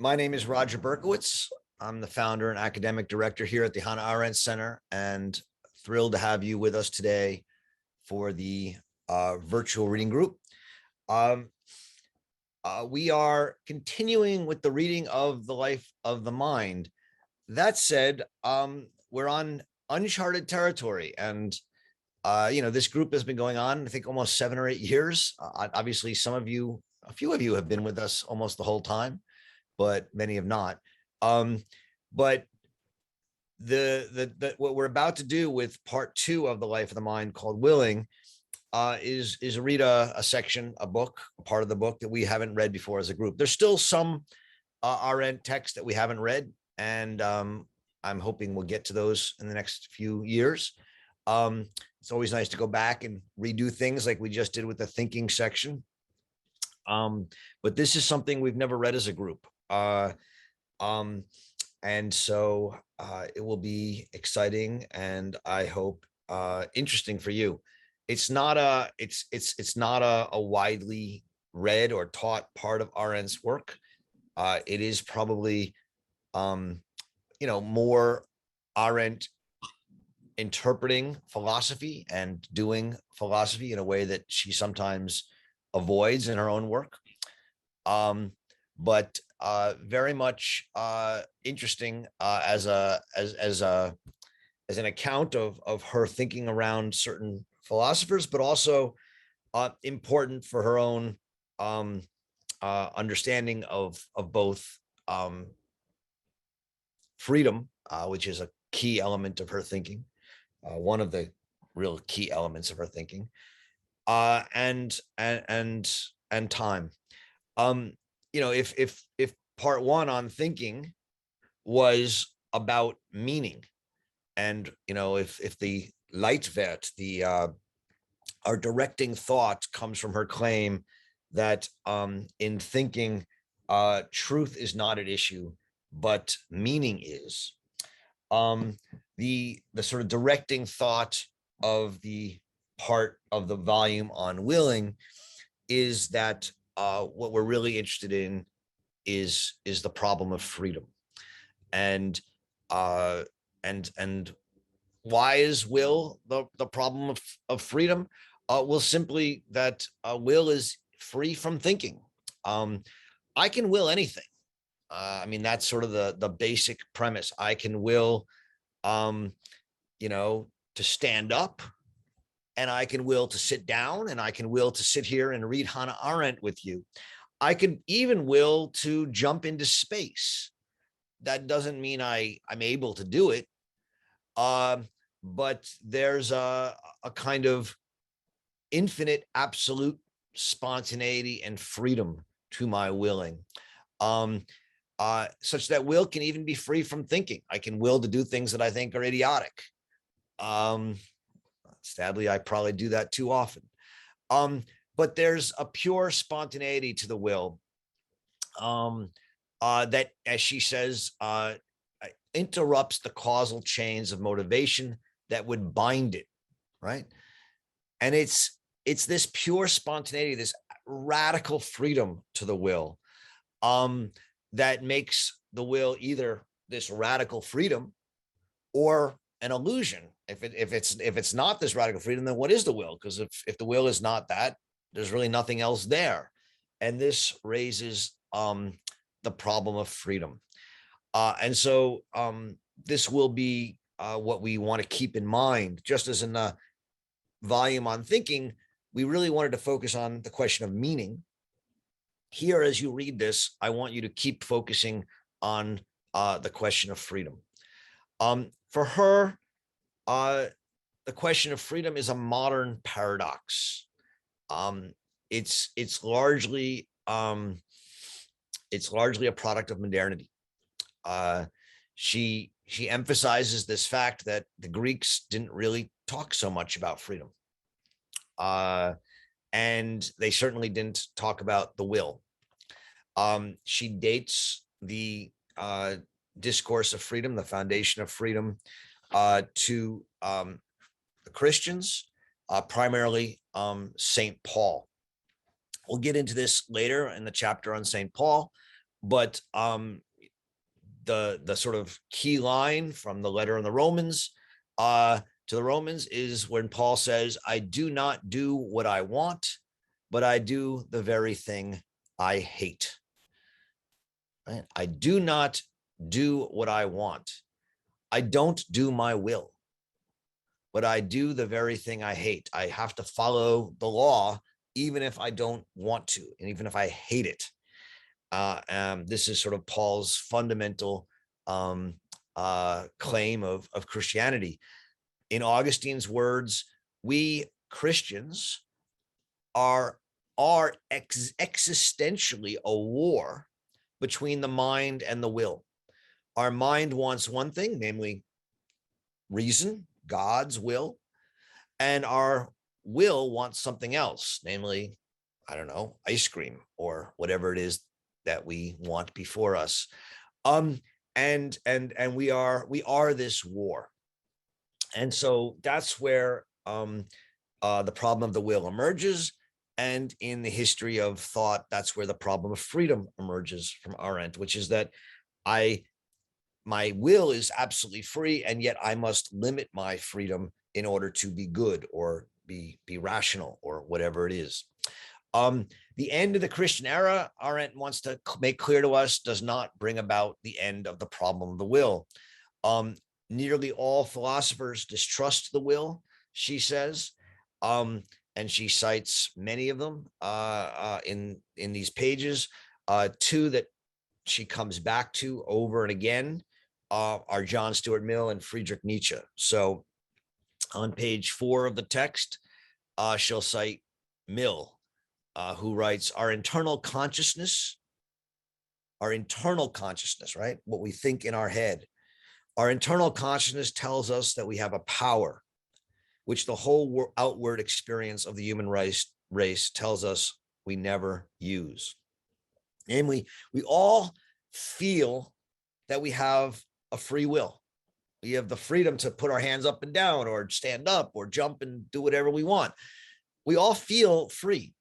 My name is Roger Berkowitz. I'm the founder and academic director here at the Hannah Arendt Center, and thrilled to have you with us today for the virtual reading group. We are continuing with the reading of The Life of the Mind. That said, we're on uncharted territory, and this group has been going on, I think, almost 7 or 8 years. Obviously, a few of you have been with us almost the whole time, but many have not. But what we're about to do with part 2 of The Life of the Mind, called Willing, is read a section, a book, a part of the book that we haven't read before as a group. There's still some Arendt text that we haven't read, and I'm hoping we'll get to those in the next few years. It's always nice to go back and redo things like we just did with the thinking section. But this is something we've never read as a group. And so it will be exciting, and I hope interesting for you. It's not a widely read or taught part of Arendt's work. It is probably more Arendt interpreting philosophy and doing philosophy in a way that she sometimes avoids in her own work. But very much interesting as an account of her thinking around certain philosophers, but also important for her own understanding of both freedom, which is a key element of her thinking, one of the real key elements of her thinking, and time. If part 1 on thinking was about meaning, and if the Leitwert, our directing thought, comes from her claim that in thinking, truth is not at issue, but meaning is. The sort of directing thought of the part of the volume on willing is that what we're really interested in is the problem of freedom, and why is will the problem of freedom? Well, simply that will is free from thinking. I can will anything. That's sort of the basic premise. I can will, to stand up, and I can will to sit down, and I can will to sit here and read Hannah Arendt with you. I can even will to jump into space. That doesn't mean I'm able to do it. But there's a kind of infinite, absolute spontaneity and freedom to my willing, such that will can even be free from thinking. I can will to do things that I think are idiotic. Sadly, I probably do that too often. But there's a pure spontaneity to the will that, as she says, interrupts the causal chains of motivation that would bind it, right? And it's this pure spontaneity, this radical freedom to the will, that makes the will either this radical freedom or an illusion. If it's not this radical freedom, then what is the will? Because if the will is not that, there's really nothing else there. And this raises the problem of freedom. And so this will be what we want to keep in mind. Just as in the volume on thinking, we really wanted to focus on the question of meaning. Here, as you read this, I want you to keep focusing on the question of freedom. For her, the question of freedom is a modern paradox. It's largely a product of modernity. She emphasizes this fact that the Greeks didn't really talk so much about freedom, and they certainly didn't talk about the will. She dates the discourse of freedom, the foundation of freedom, to the Christians, primarily St. Paul. We'll get into this later in the chapter on St. Paul, But the sort of key line from the letter in the Romans to the Romans is when Paul says, I do not do what I want, but I do the very thing I hate. Right? I do not do what I want. I don't do my will, but I do the very thing I hate. I have to follow the law, even if I don't want to, and even if I hate it. This is sort of Paul's fundamental claim of Christianity. In Augustine's words, we Christians are existentially a war between the mind and the will. Our mind wants one thing, namely reason, God's will, and our will wants something else, namely, I don't know, ice cream or whatever it is that we want before us. And we are this war. And so that's where the problem of the will emerges. And in the history of thought, that's where the problem of freedom emerges from Arendt, which is that my will is absolutely free, and yet I must limit my freedom in order to be good or be rational or whatever it is. The end of the Christian era, Arendt wants to make clear to us, does not bring about the end of the problem of the will. Nearly all philosophers distrust the will, she says, and she cites many of them in these pages. Two that she comes back to over and again are John Stuart Mill and Friedrich Nietzsche. So on page 4 of the text, she'll cite Mill, who writes, our internal consciousness, right? What we think in our head. Our internal consciousness tells us that we have a power, which the whole outward experience of the human race tells us we never use. Namely, we all feel that we have a free will. We have the freedom to put our hands up and down or stand up or jump and do whatever we want. We all feel free.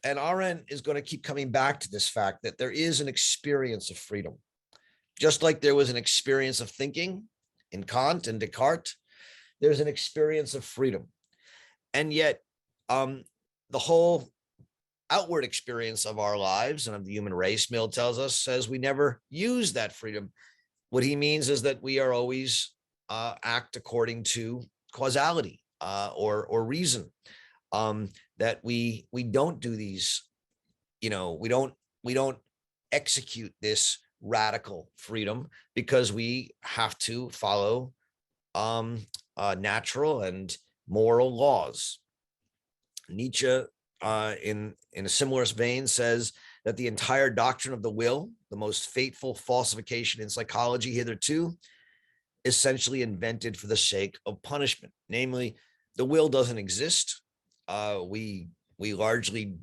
And Arendt is going to keep coming back to this fact that there is an experience of freedom. Just like there was an experience of thinking in Kant and Descartes, there's an experience of freedom. And yet the whole outward experience of our lives and of the human race, Mill tells us, says we never use that freedom. What he means is that we are always act according to causality or reason. That we don't do these, we don't execute this radical freedom because we have to follow natural and moral laws. Nietzsche, in a similar vein, says that the entire doctrine of the will, the most fateful falsification in psychology hitherto, essentially invented for the sake of punishment. Namely, the will doesn't exist. We largely,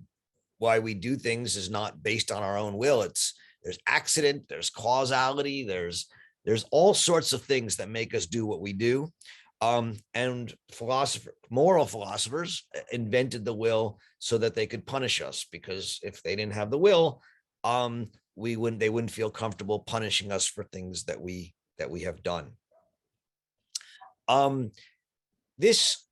why we do things is not based on our own will. There's accident, there's causality, there's all sorts of things that make us do what we do. And moral philosophers invented the will so that they could punish us, because if they didn't have the will, they wouldn't feel comfortable punishing us for things that we have done. This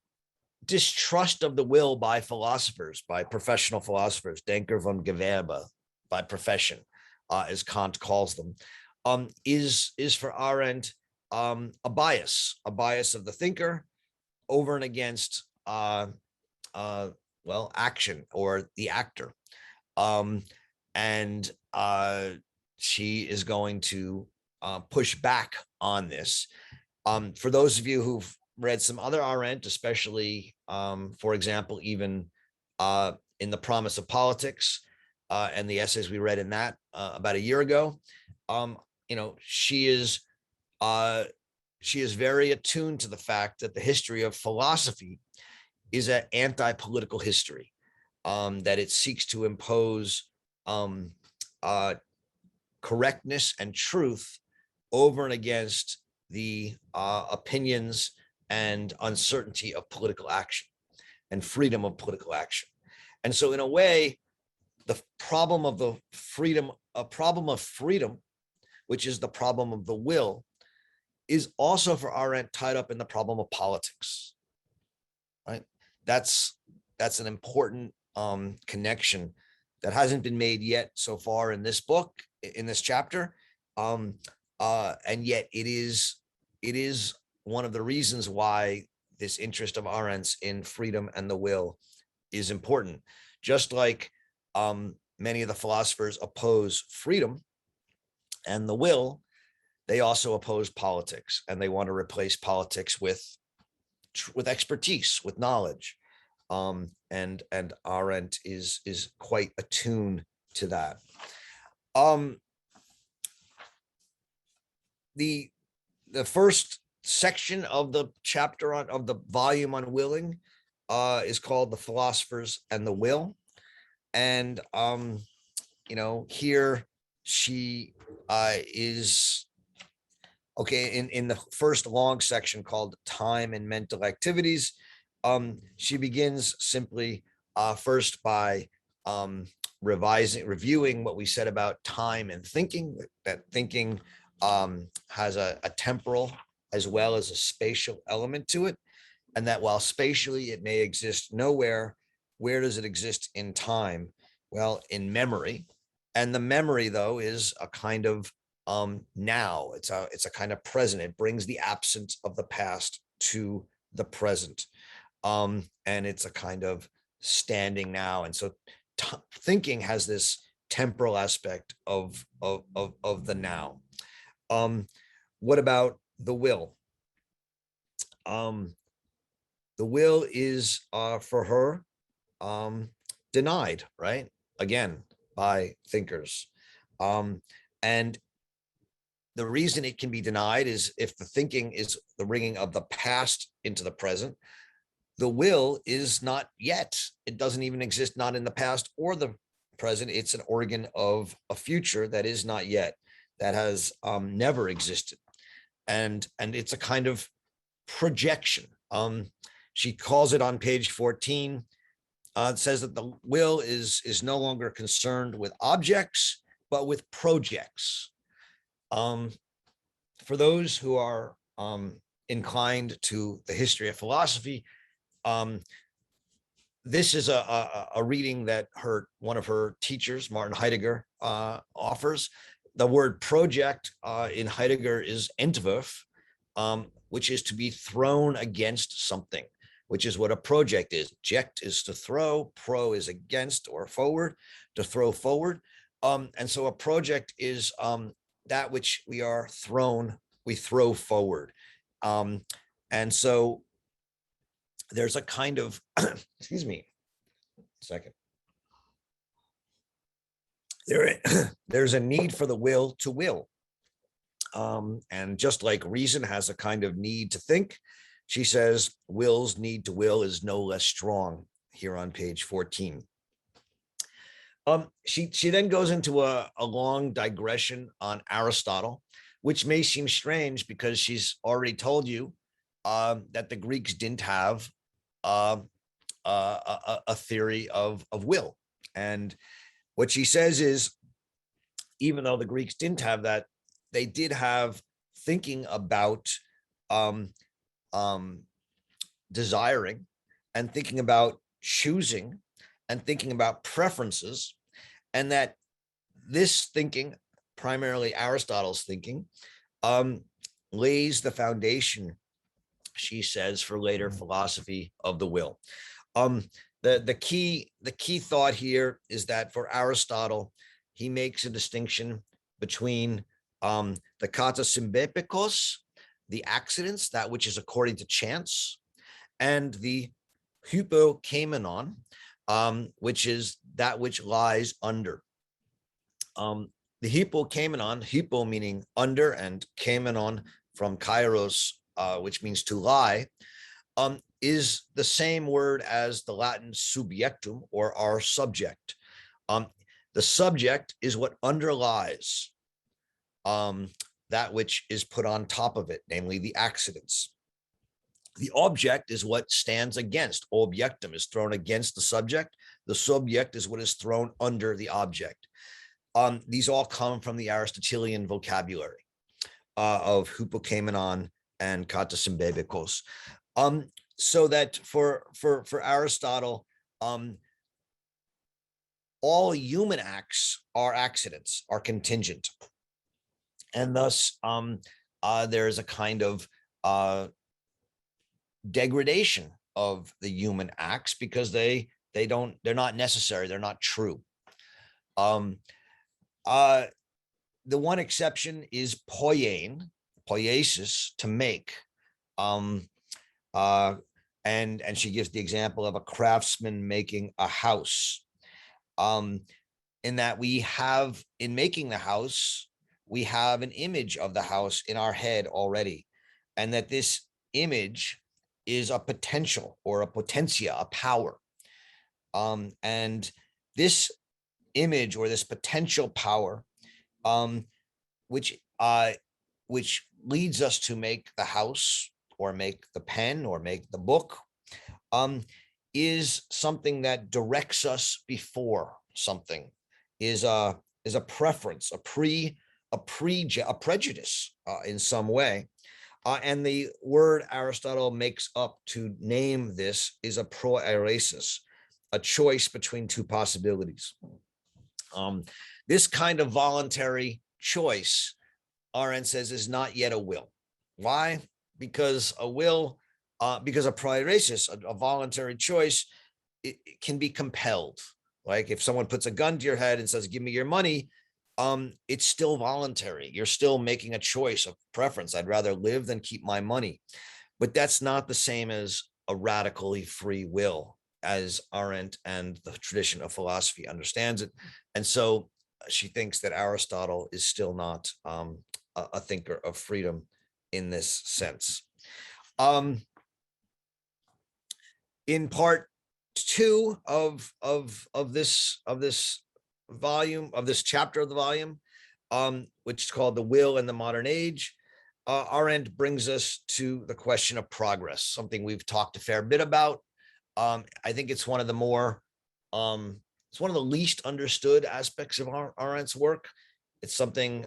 distrust of the will by philosophers, by professional philosophers, Denker von Gewerbe, by profession, as Kant calls them, is for Arendt a bias of the thinker over and against action or the actor. And she is going to push back on this. For those of you who've read some other Arendt, especially, for example, even in The Promise of Politics and the essays we read in that about a year ago, she is very attuned to the fact that the history of philosophy is an anti-political history, that it seeks to impose correctness and truth over and against the opinions and uncertainty of political action and freedom of political action. And so in a way, the problem of the freedom, a problem of freedom, which is the problem of the will, is also for Arendt tied up in the problem of politics, right? That's an important connection that hasn't been made yet so far in this book, in this chapter, and yet it is one of the reasons why this interest of Arendt's in freedom and the will is important. Just like many of the philosophers oppose freedom and the will, they also oppose politics, and they want to replace politics with expertise, with knowledge. And Arendt is quite attuned to that. The first section of the chapter of the volume on willing is called The Philosophers and the Will. And here she is in the first long section called Time and Mental Activities. She begins simply first by reviewing what we said about time and thinking, that thinking has a temporal as well as a spatial element to it, and that while spatially it may exist nowhere, where does it exist in time? Well, in memory. And the memory, though, is a kind of now. It's a kind of present. It brings the absence of the past to the present. And it's a kind of standing now. And so thinking has this temporal aspect of the now. What about the will? The will is for her denied, right? Again, by thinkers. And the reason it can be denied is if the thinking is the bringing of the past into the present, the will is not yet. It doesn't even exist, not in the past or the present. It's an organ of a future that is not yet, that has never existed. And it's a kind of projection. She calls it on page 14. It says that the will is no longer concerned with objects, but with projects. For those who are inclined to the history of philosophy, this is a reading that one of her teachers, Martin Heidegger, offers. The word project in Heidegger is Entwurf, which is to be thrown against something, which is what a project is. Ject is to throw, pro is against or forward, to throw forward. And so a project is that which we throw forward. And so there's a kind of, excuse me, second. There's a need for the will to will. And just like reason has a kind of need to think, she says will's need to will is no less strong here on page 14. She then goes into a long digression on Aristotle, which may seem strange because she's already told you that the Greeks didn't have a theory of will. And what she says is, even though the Greeks didn't have that, they did have thinking about desiring and thinking about choosing and thinking about preferences, and that this thinking, primarily Aristotle's thinking, lays the foundation, she says, for later philosophy of the will. The key thought here is that for Aristotle, he makes a distinction between the kata symbepikos, the accidents, that which is according to chance, and the hypokaimenon, which is that which lies under. The hypokaimenon, hypo meaning under, and kaimenon from kairos, which means to lie, is the same word as the Latin subjectum, or our subject. The subject is what underlies that which is put on top of it, namely the accidents. The object is what stands against. Objectum is thrown against the subject. The subject is what is thrown under the object. These all come from the Aristotelian vocabulary of hypokemenon and kata symbebikos. So that for Aristotle, all human acts are accidents, are contingent, and thus there is a kind of degradation of the human acts because they're not necessary, they're not true. The one exception is poiein, poiesis, to make. And she gives the example of a craftsman making a house. In that we have, in making the house, we have an image of the house in our head already, and that this image is a potential or a potentia, a power. And this image or this potential power, which leads us to make the house or make the pen or make the book, is something that directs us before something, is a preference, a prejudice in some way. And the word Aristotle makes up to name this is a proeresis, a choice between two possibilities. This kind of voluntary choice, Arendt says, is not yet a will. Why? Because a will, because a proeresis, a voluntary choice, it can be compelled. Like if someone puts a gun to your head and says, give me your money, it's still voluntary. You're still making a choice of preference. I'd rather live than keep my money. But that's not the same as a radically free will, as Arendt and the tradition of philosophy understands it. And so she thinks that Aristotle is still not a thinker of freedom in this sense. In part 2 of this volume, of this chapter of the volume, which is called The Will in the Modern Age, Arendt brings us to the question of progress, something we've talked a fair bit about. I think it's one of the more, it's one of the least understood aspects of Arendt's work. It's something,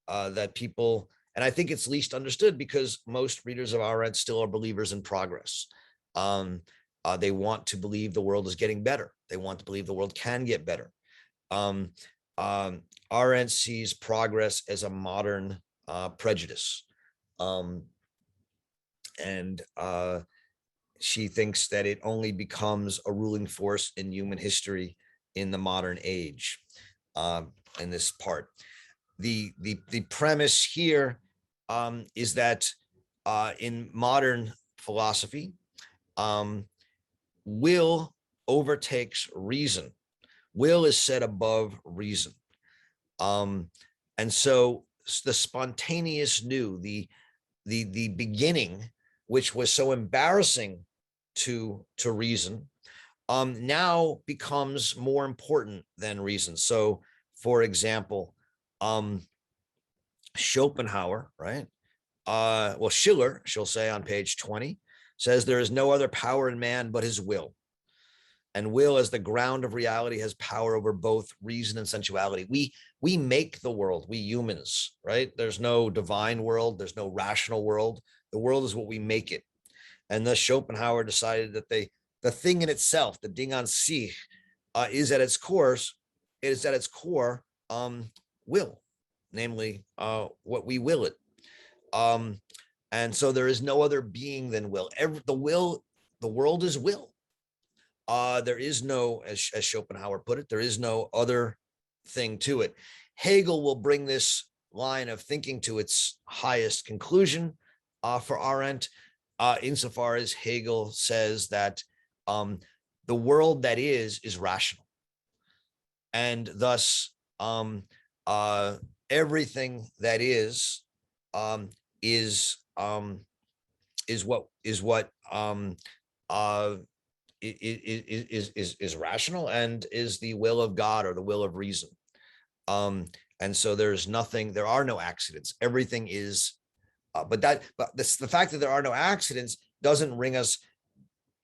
that people, and I think it's least understood because most readers of Arendt still are believers in progress. They want to believe the world is getting better. They want to believe the world can get better. Arendt sees progress as a modern prejudice. She thinks that it only becomes a ruling force in human history in the modern age. In this part, the premise here is that in modern philosophy, will overtakes reason. Will is set above reason. And so the spontaneous new, the beginning, which was so embarrassing to reason, now becomes more important than reason. So, for example, Schopenhauer, right? Schiller, she'll say on page 20, says there is no other power in man but his will. And will, as the ground of reality, has power over both reason and sensuality. We make the world, we humans, right? There's no divine world. There's no rational world. The world is what we make it. And thus Schopenhauer decided that the thing in itself, the Ding an sich, is at its core, will, namely what we will it. And so there is no other being than will. The world is will. There is no, as Schopenhauer put it, there is no other thing to it. Hegel will bring this line of thinking to its highest conclusion for Arendt, insofar as Hegel says that the world that is rational. And thus, everything that is rational and is the will of God or the will of reason. And so there are no accidents. Everything is But the fact that there are no accidents doesn't ring us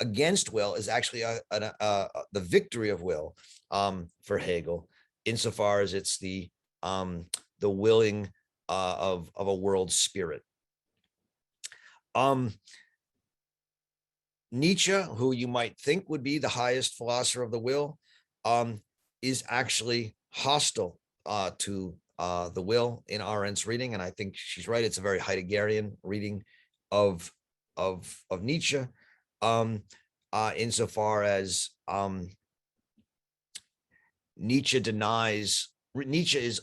against will, is actually the victory of will for Hegel, insofar as it's the willing of a world spirit. Nietzsche, who you might think would be the highest philosopher of the will, is actually hostile to the will in Arendt's reading, and I think she's right. It's a very Heideggerian reading of Nietzsche, insofar as Nietzsche is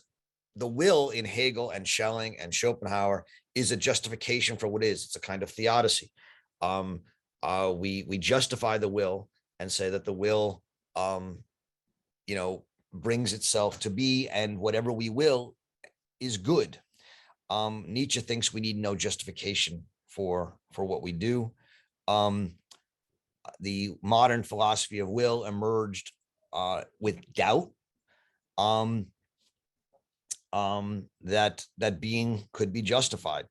the will in Hegel and Schelling and Schopenhauer is a justification for what is. It's a kind of theodicy. We justify the will and say that the will, brings itself to be, and whatever we will is good. Nietzsche thinks we need no justification for what we do. The modern philosophy of will emerged with doubt that being could be justified,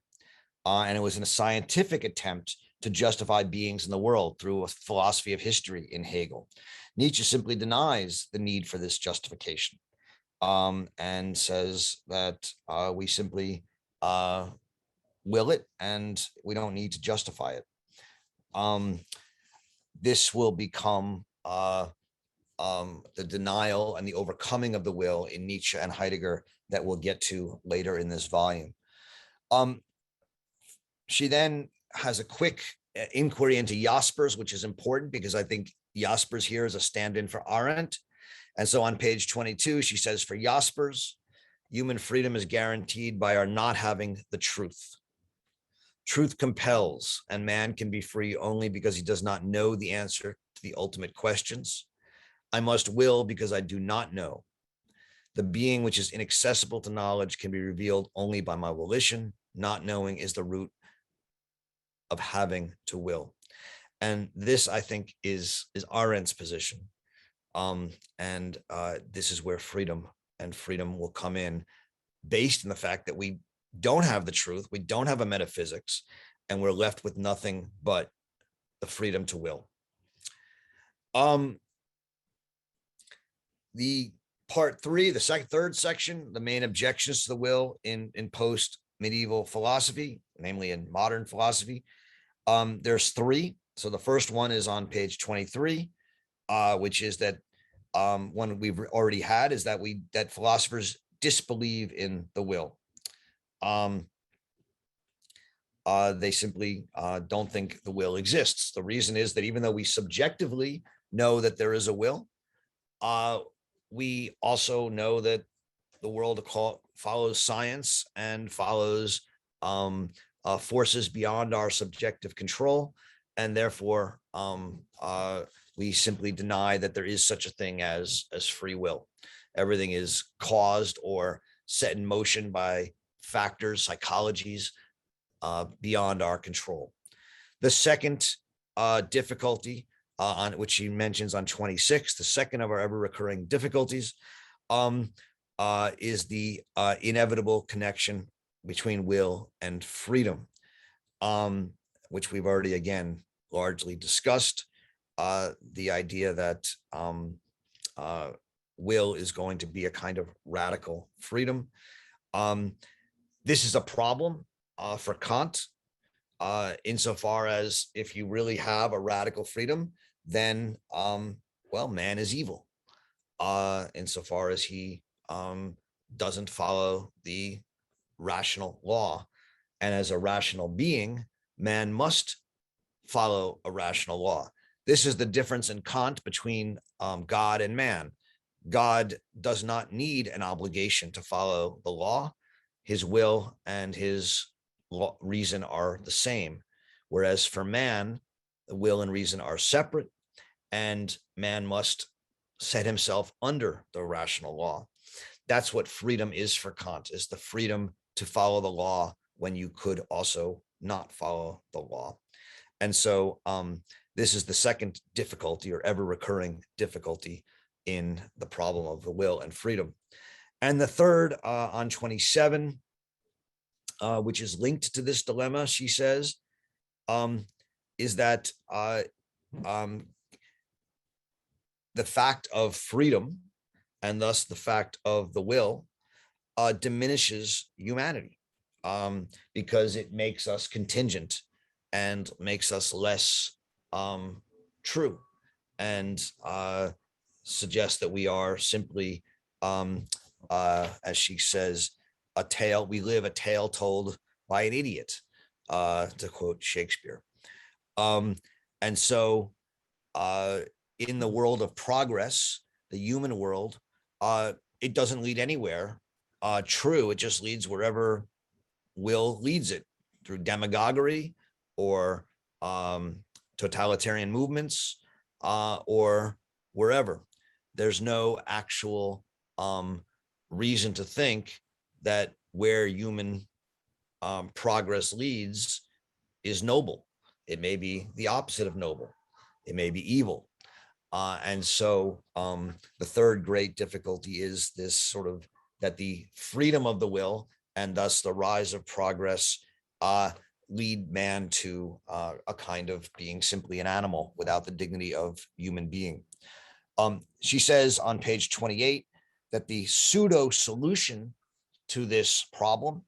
and it was in a scientific attempt to justify beings in the world through a philosophy of history in Hegel. Nietzsche simply denies the need for this justification, and says that we simply will it, and we don't need to justify it. This will become the denial and the overcoming of the will in Nietzsche and Heidegger that we'll get to later in this volume. She then has a quick inquiry into Jaspers, which is important because I think Jaspers here is a stand-in for Arendt. And so on page 22, she says, for Jaspers, human freedom is guaranteed by our not having the truth. Truth compels, and man can be free only because he does not know the answer to the ultimate questions. I must will because I do not know. The being which is inaccessible to knowledge can be revealed only by my volition. Not knowing is the root of having to will. And this, I think, is Arendt's position. And this is where freedom will come in, based on the fact that we don't have the truth, we don't have a metaphysics, and we're left with nothing but the freedom to will. The part 3, the third section, the main objections to the will in post-medieval philosophy, namely in modern philosophy. There's 3. So the first one is on page 23, which is that one we've already had, is that philosophers disbelieve in the will. They simply don't think the will exists. The reason is that even though we subjectively know that there is a will, we also know that the world follows science and follows forces beyond our subjective control, and therefore we simply deny that there is such a thing as free will. Everything is caused or set in motion by factors, psychologies beyond our control. The second difficulty, on which he mentions on 26, the second of our ever recurring difficulties, is the inevitable connection between will and freedom, which we've already again largely discussed. The idea that will is going to be a kind of radical freedom. This is a problem for Kant, insofar as if you really have a radical freedom, then, man is evil, insofar as he doesn't follow the rational law. And as a rational being, man must follow a rational law. This is the difference in Kant between God and man. God does not need an obligation to follow the law. His will and his reason are the same. Whereas for man, the will and reason are separate, and man must set himself under the rational law. That's what freedom is for Kant, is the freedom to follow the law when you could also not follow the law. And so this is the second difficulty, or ever recurring difficulty, in the problem of the will and freedom. And the third, on 27, which is linked to this dilemma, she says, is that the fact of freedom, and thus the fact of the will, diminishes humanity, because it makes us contingent and makes us less true, and suggests that we are simply, as she says, we live a tale told by an idiot, to quote Shakespeare. And so in the world of progress, the human world, it doesn't lead anywhere true. It just leads wherever will leads it, through demagoguery or totalitarian movements, or wherever. There's no actual reason to think that where human progress leads is noble. It may be the opposite of noble. It may be evil. And so the third great difficulty is this sort of, that the freedom of the will and thus the rise of progress lead man to a kind of being simply an animal without the dignity of human being. She says on page 28 that the pseudo solution to this problem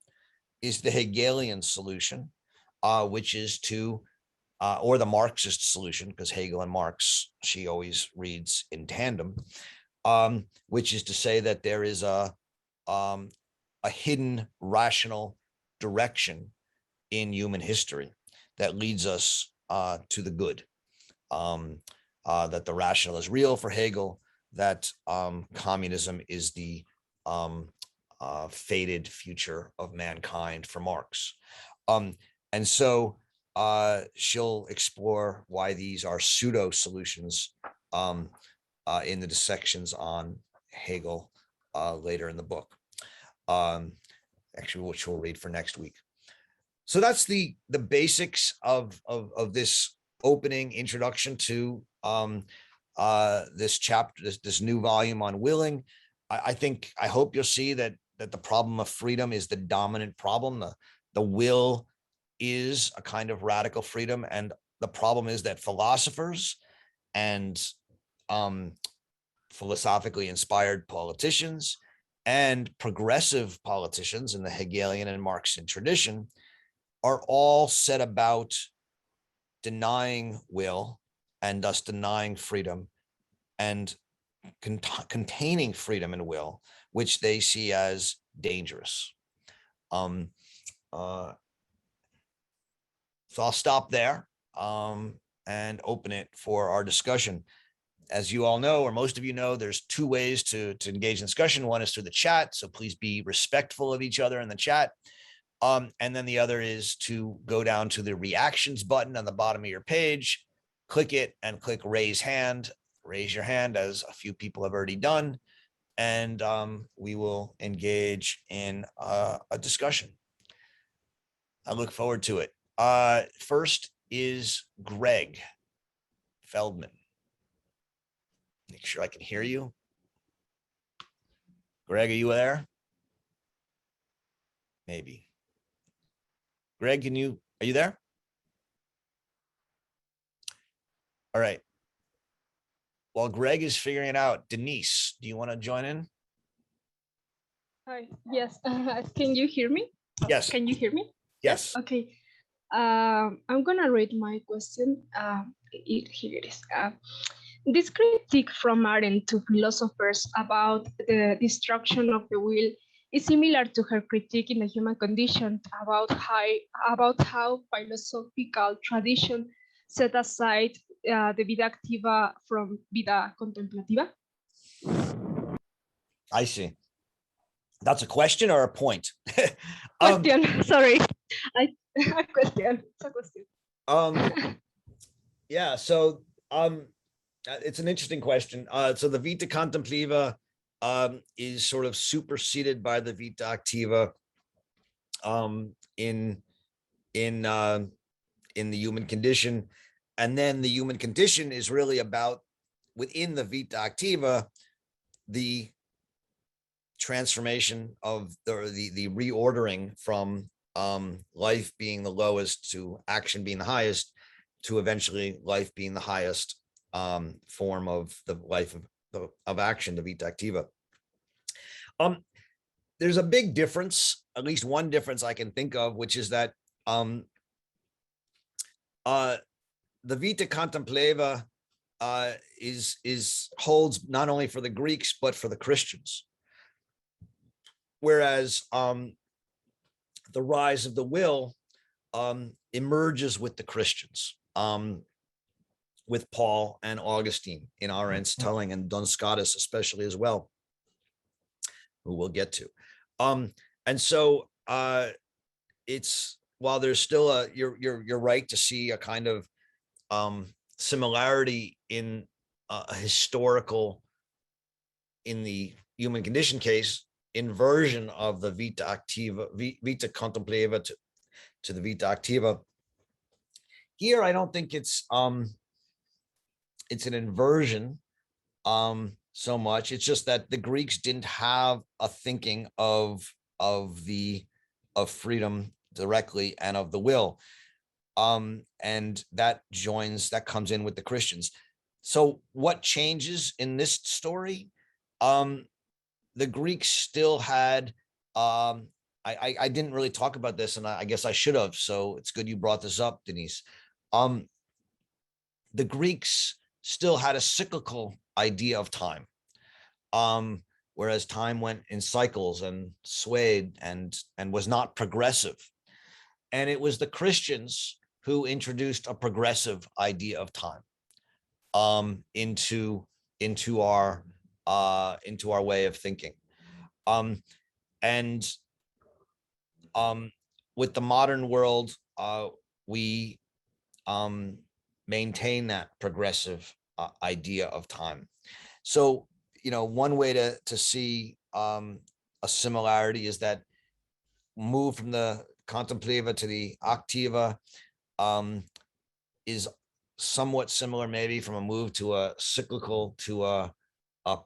is the Hegelian solution, which is to, or the Marxist solution, because Hegel and Marx, she always reads in tandem, which is to say that there is a hidden rational direction in human history that leads us to the good, that the rational is real for Hegel, that communism is the fated future of mankind for Marx. And so she'll explore why these are pseudo solutions in the dissections on Hegel later in the book, actually, which we'll read for next week. So that's the basics of this opening introduction to this chapter, this new volume on willing. I hope you'll see that the problem of freedom is the dominant problem. The will is a kind of radical freedom, and the problem is that philosophers and philosophically inspired politicians and progressive politicians in the Hegelian and Marxian tradition are all set about denying will and thus denying freedom and containing freedom and will, which they see as dangerous. So I'll stop there and open it for our discussion. As you all know, or most of you know, there's two ways to engage in discussion. One is through the chat, so please be respectful of each other in the chat. And then the other is to go down to the reactions button on the bottom of your page, click it and click raise hand. Raise your hand, as a few people have already done, and we will engage in a discussion. I look forward to it. First is Greg Feldman. Make sure I can hear you. Greg, are you there? Maybe. Greg, are you there? All right. While Greg is figuring it out, Denise, do you want to join in? Hi. Yes. Can you hear me? Yes. Can you hear me? Yes. Okay. I'm gonna read my question. Here it is. This critique from Arendt to philosophers about the destruction of the will is similar to her critique in the human condition about how philosophical tradition set aside the vida activa from vida contemplativa. I see. That's a question or a point? Question. Sorry, a question. It's a question. Yeah. So it's an interesting question. So the vita contemplativa is sort of superseded by the vita activa in the human condition, and then the human condition is really about, within the vita activa, the transformation of the reordering from life being the lowest to action being the highest, to eventually life being the highest form of the life of action, the vita activa. There's a big difference, at least one difference I can think of, which is that the vita contemplativa holds not only for the Greeks but for the Christians, whereas the rise of the will emerges with the Christians, with Paul and Augustine in Arendt's telling, and Duns Scotus especially as well, who we'll get to. And so it's, while there's still a, you're right to see a kind of similarity in a historical, in the human condition case, inversion of the vita activa, vita contemplativa to the vita activa. Here, I don't think it's an inversion so much. It's just that the Greeks didn't have a thinking of freedom directly and of the will. And that comes in with the Christians. So what changes in this story? The Greeks still had, I didn't really talk about this, and I guess I should have. So it's good you brought this up, Denise. The Greeks still had a cyclical idea of time, whereas time went in cycles and swayed and was not progressive. And it was the Christians who introduced a progressive idea of time into our way of thinking. With the modern world, we maintain that progressive idea of time. So, one way to see a similarity is that move from the contemplativa to the activa is somewhat similar, maybe, from a move to a cyclical to a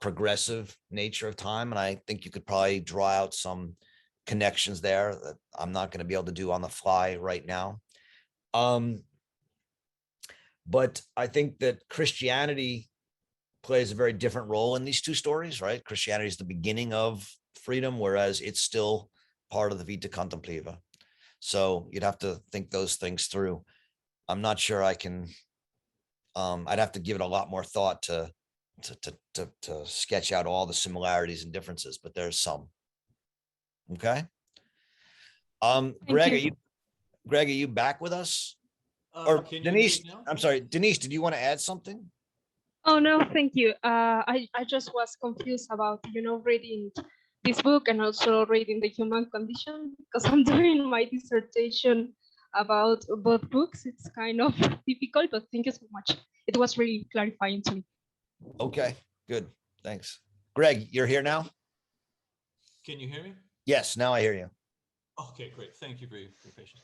progressive nature of time. And I think you could probably draw out some connections there that I'm not going to be able to do on the fly right now. But I think that Christianity plays a very different role in these two stories, right? Christianity is the beginning of freedom, whereas it's still part of the vita contemplativa. So you'd have to think those things through. I'm not sure I can, I'd have to give it a lot more thought to sketch out all the similarities and differences, but there's some. Okay. Greg, are you back with us? Or Denise, I'm sorry, Denise, did you want to add something? Oh, no, thank you. I just was confused about, reading this book and also reading The Human Condition, because I'm doing my dissertation about both books. It's kind of difficult, but thank you so much. It was really clarifying to me. Okay, good. Thanks. Greg, you're here now? Can you hear me? Yes, now I hear you. Okay, great. Thank you for your patience.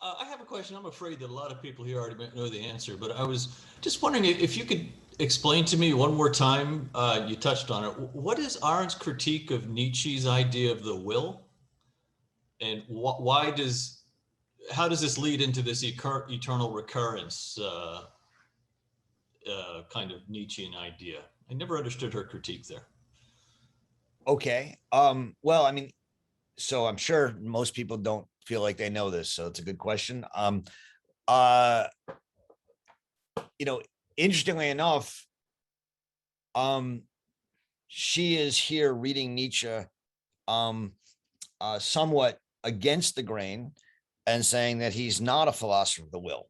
I have a question. I'm afraid that a lot of people here already know the answer, but I was just wondering if you could explain to me one more time, you touched on it. What is Arendt's critique of Nietzsche's idea of the will? And how does this lead into this eternal recurrence kind of Nietzschean idea? I never understood her critique there. Okay. Well, I mean, so I'm sure most people don't feel like they know this, so it's a good question. Interestingly enough, she is here reading Nietzsche somewhat against the grain and saying that he's not a philosopher of the will.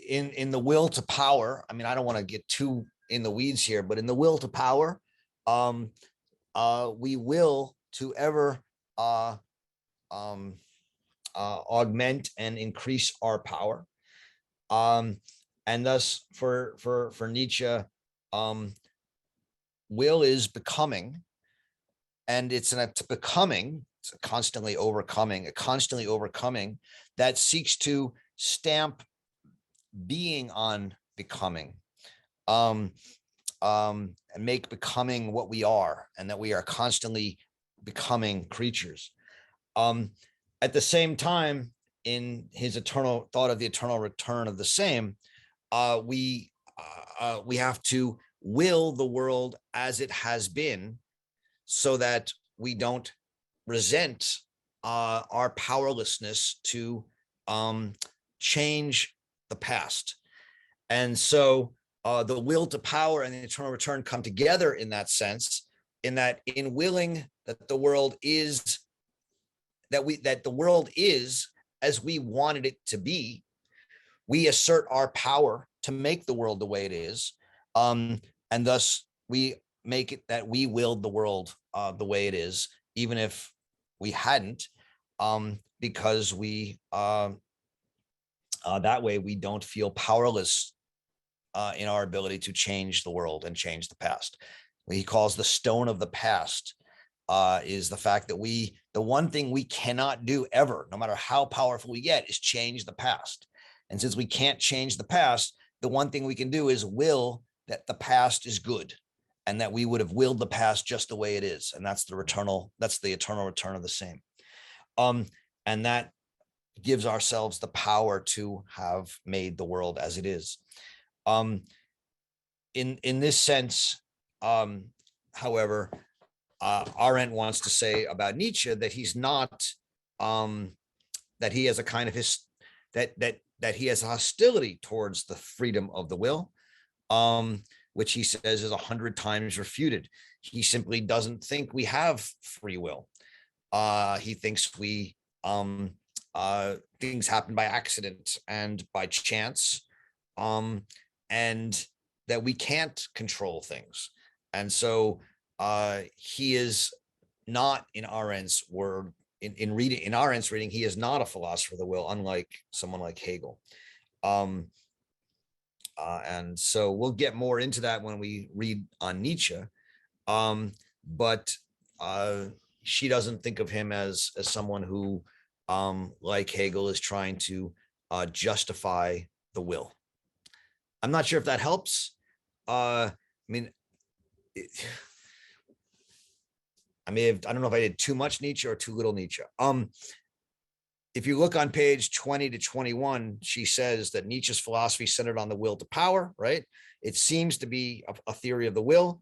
In the will to power, I mean, I don't want to get too in the weeds here, but in the will to power, we will to ever augment and increase our power. And thus for Nietzsche, will is becoming, and it's a constantly overcoming that seeks to stamp being on becoming. and make becoming what we are, and that we are constantly becoming creatures. At the same time, in his eternal thought of the eternal return of the same, we have to will the world as it has been, so that we don't resent our powerlessness to change the past. And so the will to power and the eternal return come together in that sense, in that in willing that the world is, that the world is as we wanted it to be, we assert our power to make the world the way it is. And thus we make it that we willed the world the way it is, even if we hadn't, because we that way we don't feel powerless in our ability to change the world and change the past. What he calls the stone of the past is the fact that the one thing we cannot do ever, no matter how powerful we get, is change the past. And since we can't change the past, the one thing we can do is will that the past is good, and that we would have willed the past just the way it is. And that's the eternal return of the same. And that gives ourselves the power to have made the world as it is. In this sense, however, Arendt wants to say about Nietzsche that he's not, that he has a kind of that he has hostility towards the freedom of the will, which he says is 100 times refuted. He simply doesn't think we have free will. He thinks we things happen by accident and by chance, and that we can't control things. And so he is not, in Arendt's word, in Arendt's reading, he is not a philosopher of the will, unlike someone like Hegel. And so we'll get more into that when we read on Nietzsche. But she doesn't think of him as someone who, like Hegel, is trying to justify the will. I'm not sure if that helps. I mean, I don't know if I did too much Nietzsche or too little Nietzsche. If you look on page 20 to 21, she says that Nietzsche's philosophy centered on the will to power, right? It seems to be a theory of the will.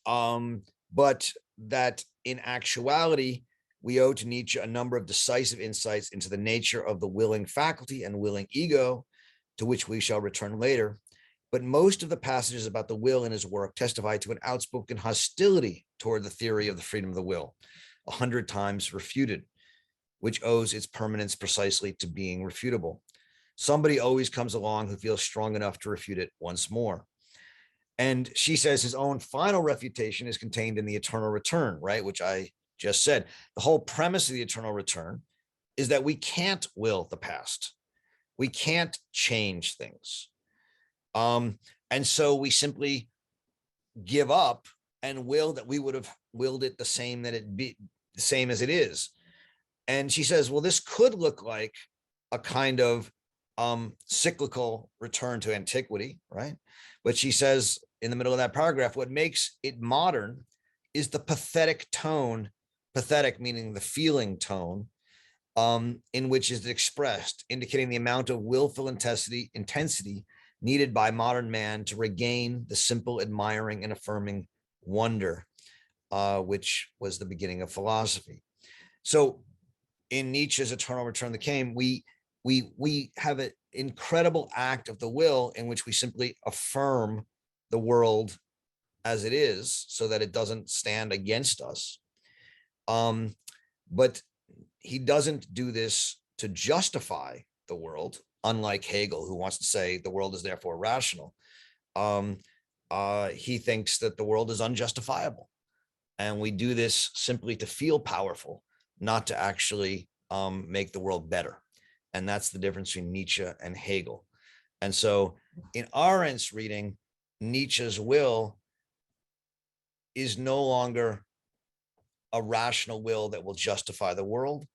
But that in actuality, we owe to Nietzsche a number of decisive insights into the nature of the willing faculty and willing ego, to which we shall return later. But most of the passages about the will in his work testify to an outspoken hostility toward the theory of the freedom of the will, 100 times refuted, which owes its permanence precisely to being refutable. Somebody always comes along who feels strong enough to refute it once more. And she says his own final refutation is contained in the eternal return, right? Which I just said. The whole premise of the eternal return is that we can't will the past. We can't change things. And so we simply give up and will that we would have willed it the same, that it be the same as it is. And she says, well, this could look like a kind of cyclical return to antiquity, right? But she says in the middle of that paragraph, what makes it modern is the pathetic tone, pathetic meaning the feeling tone, in which is expressed, indicating the amount of willful intensity needed by modern man to regain the simple admiring and affirming wonder, which was the beginning of philosophy. So in Nietzsche's Eternal Return of the Came, we have an incredible act of the will in which we simply affirm the world as it is, so that it doesn't stand against us. But he doesn't do this to justify the world, unlike Hegel, who wants to say the world is therefore rational. He thinks that the world is unjustifiable. And we do this simply to feel powerful, not to actually make the world better. And that's the difference between Nietzsche and Hegel. And so in Arendt's reading, Nietzsche's will is no longer a rational will that will justify the world.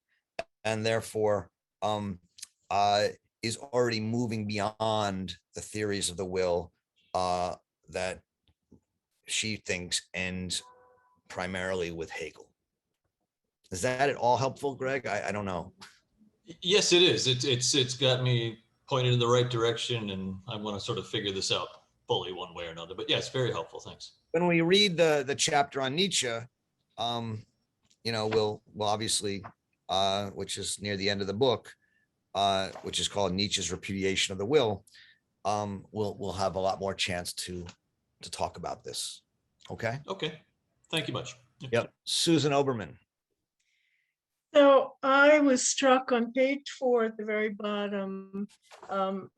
And therefore, is already moving beyond the theories of the will that she thinks ends primarily with Hegel. Is that at all helpful, Greg? I don't know. Yes, it is. It's got me pointed in the right direction, and I want to sort of figure this out fully one way or another. But yes, very helpful. Thanks. When we read the chapter on Nietzsche, you know, we'll obviously, which is near the end of the book, which is called Nietzsche's Repudiation of the Will, we'll have a lot more chance to talk about this. Okay. Okay. Thank you much. Yep. Susan Oberman. So I was struck on page 4 at the very bottom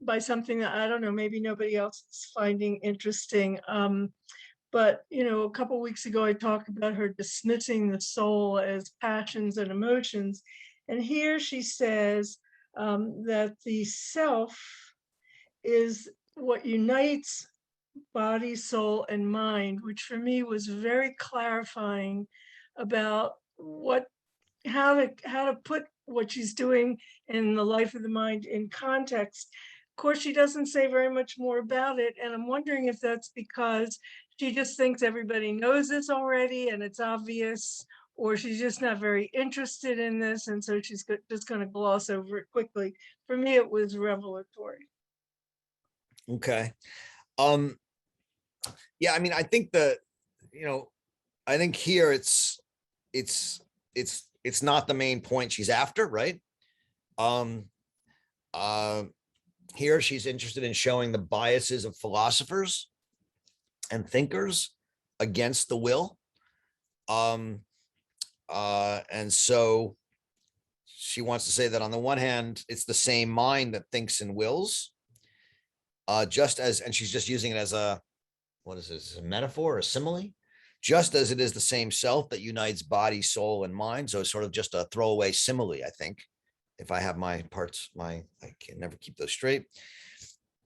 by something that I don't know, maybe nobody else is finding interesting. But, you know, a couple of weeks ago, I talked about her dismissing the soul as passions and emotions. And here she says that the self is what unites body, soul, and mind, which for me was very clarifying about how to put what she's doing in the life of the mind in context. Of course, she doesn't say very much more about it, and I'm wondering if that's because she just thinks everybody knows this already and it's obvious, or she's just not very interested in this, and so she's just going to gloss over it quickly. For me, it was revelatory. Okay. Yeah, I mean, I think I think here it's not the main point she's after, right? Here she's interested in showing the biases of philosophers and thinkers against the will. And so she wants to say that on the one hand, it's the same mind that thinks and wills, just as, and she's just using it as a, what is this, a metaphor or a simile? Just as it is the same self that unites body, soul, and mind. So it's sort of just a throwaway simile, I think. If I have my parts, I can never keep those straight.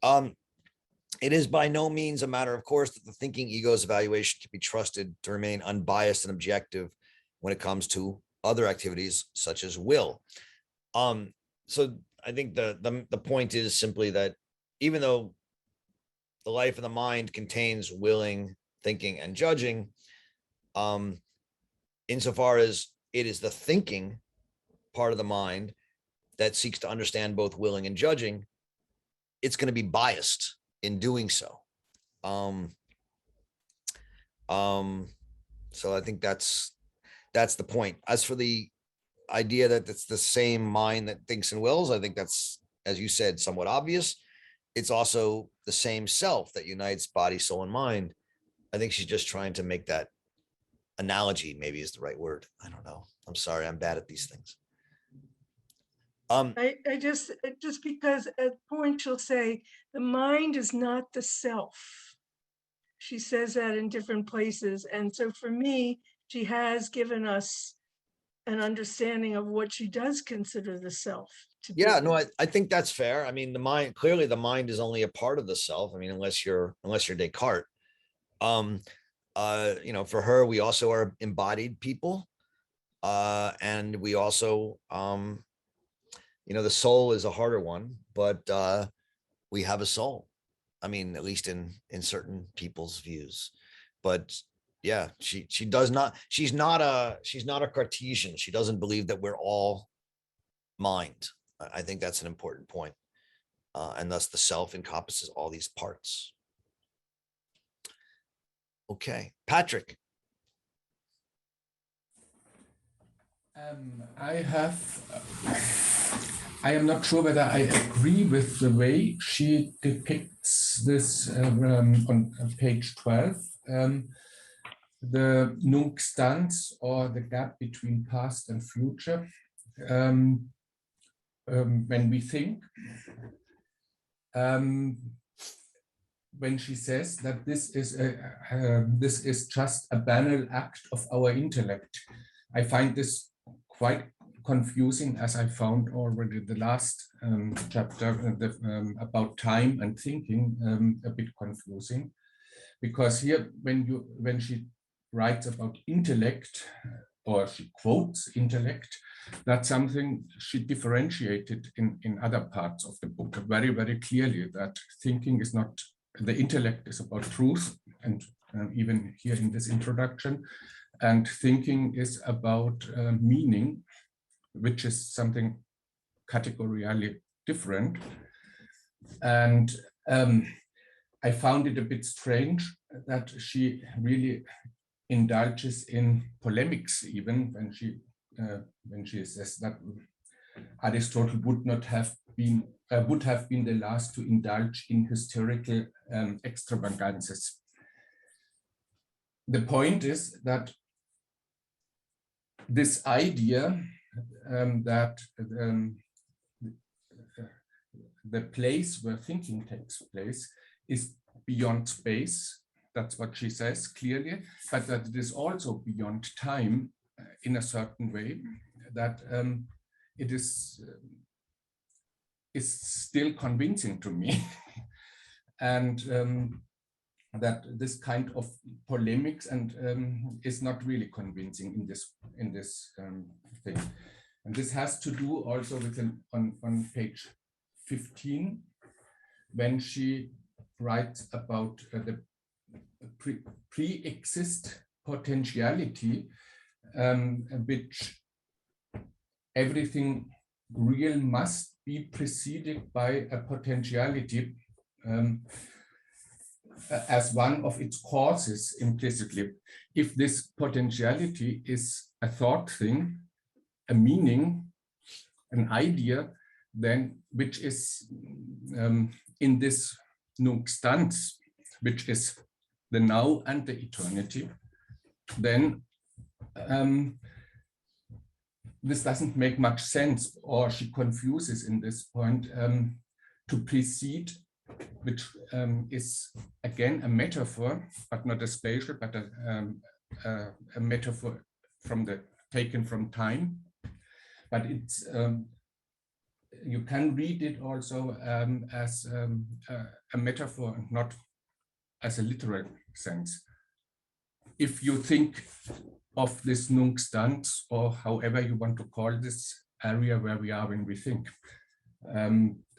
It is by no means a matter of course that the thinking ego's evaluation can be trusted to remain unbiased and objective when it comes to other activities such as will. So I think the point is simply that even though the life of the mind contains willing, thinking, and judging, insofar as it is the thinking part of the mind that seeks to understand both willing and judging, it's going to be biased in doing so. So I think that's the point. As for the idea that it's the same mind that thinks and wills, I think that's, as you said, somewhat obvious. It's also the same self that unites body, soul, and mind. I think she's just trying to make that analogy, maybe is the right word. I don't know. I'm sorry, I'm bad at these things. I just because at point she'll say the mind is not the self. She says that in different places. And so for me, she has given us an understanding of what she does consider the self to be. Yeah, no, I think that's fair. I mean, the mind, clearly the mind is only a part of the self. I mean, unless you're Descartes. You know, for her, we also are embodied people. And we also, you know, the soul is a harder one, but we have a soul. I mean, at least in certain people's views. But yeah, she's not a Cartesian. She doesn't believe that we're all mind. I think that's an important point. And thus the self encompasses all these parts. Okay, Patrick. I am not sure whether I agree with the way she depicts this on page 12. The nunc stans, or the gap between past and future. When we think, when she says that this is just a banal act of our intellect, I find this quite confusing, as I found already the last chapter about time and thinking a bit confusing, because here when she writes about intellect, or she quotes intellect. That's something she differentiated in other parts of the book very, very clearly, that thinking is not, the intellect is about truth, and even here in this introduction, and thinking is about meaning, which is something categorially different. And I found it a bit strange that she really indulges in polemics, even when she says that Aristotle would have been the last to indulge in hysterical extravagances. The point is that this idea that the place where thinking takes place is beyond space. That's what she says clearly, but that it is also beyond time in a certain way, that it is still convincing to me. And that this kind of polemics and is not really convincing in this thing. And this has to do also with on page 15, when she writes about the pre-exist potentiality, which everything real must be preceded by a potentiality as one of its causes implicitly. If this potentiality is a thought thing, a meaning, an idea, then which is in this nunc stans, which is the now and the eternity, then this doesn't make much sense, or she confuses in this point to precede, which is again a metaphor, but not a spatial, but a metaphor taken from time. But it's you can read it also as a metaphor, not as a literal sense. If you think of this nunc stans, or however you want to call this area where we are when we think,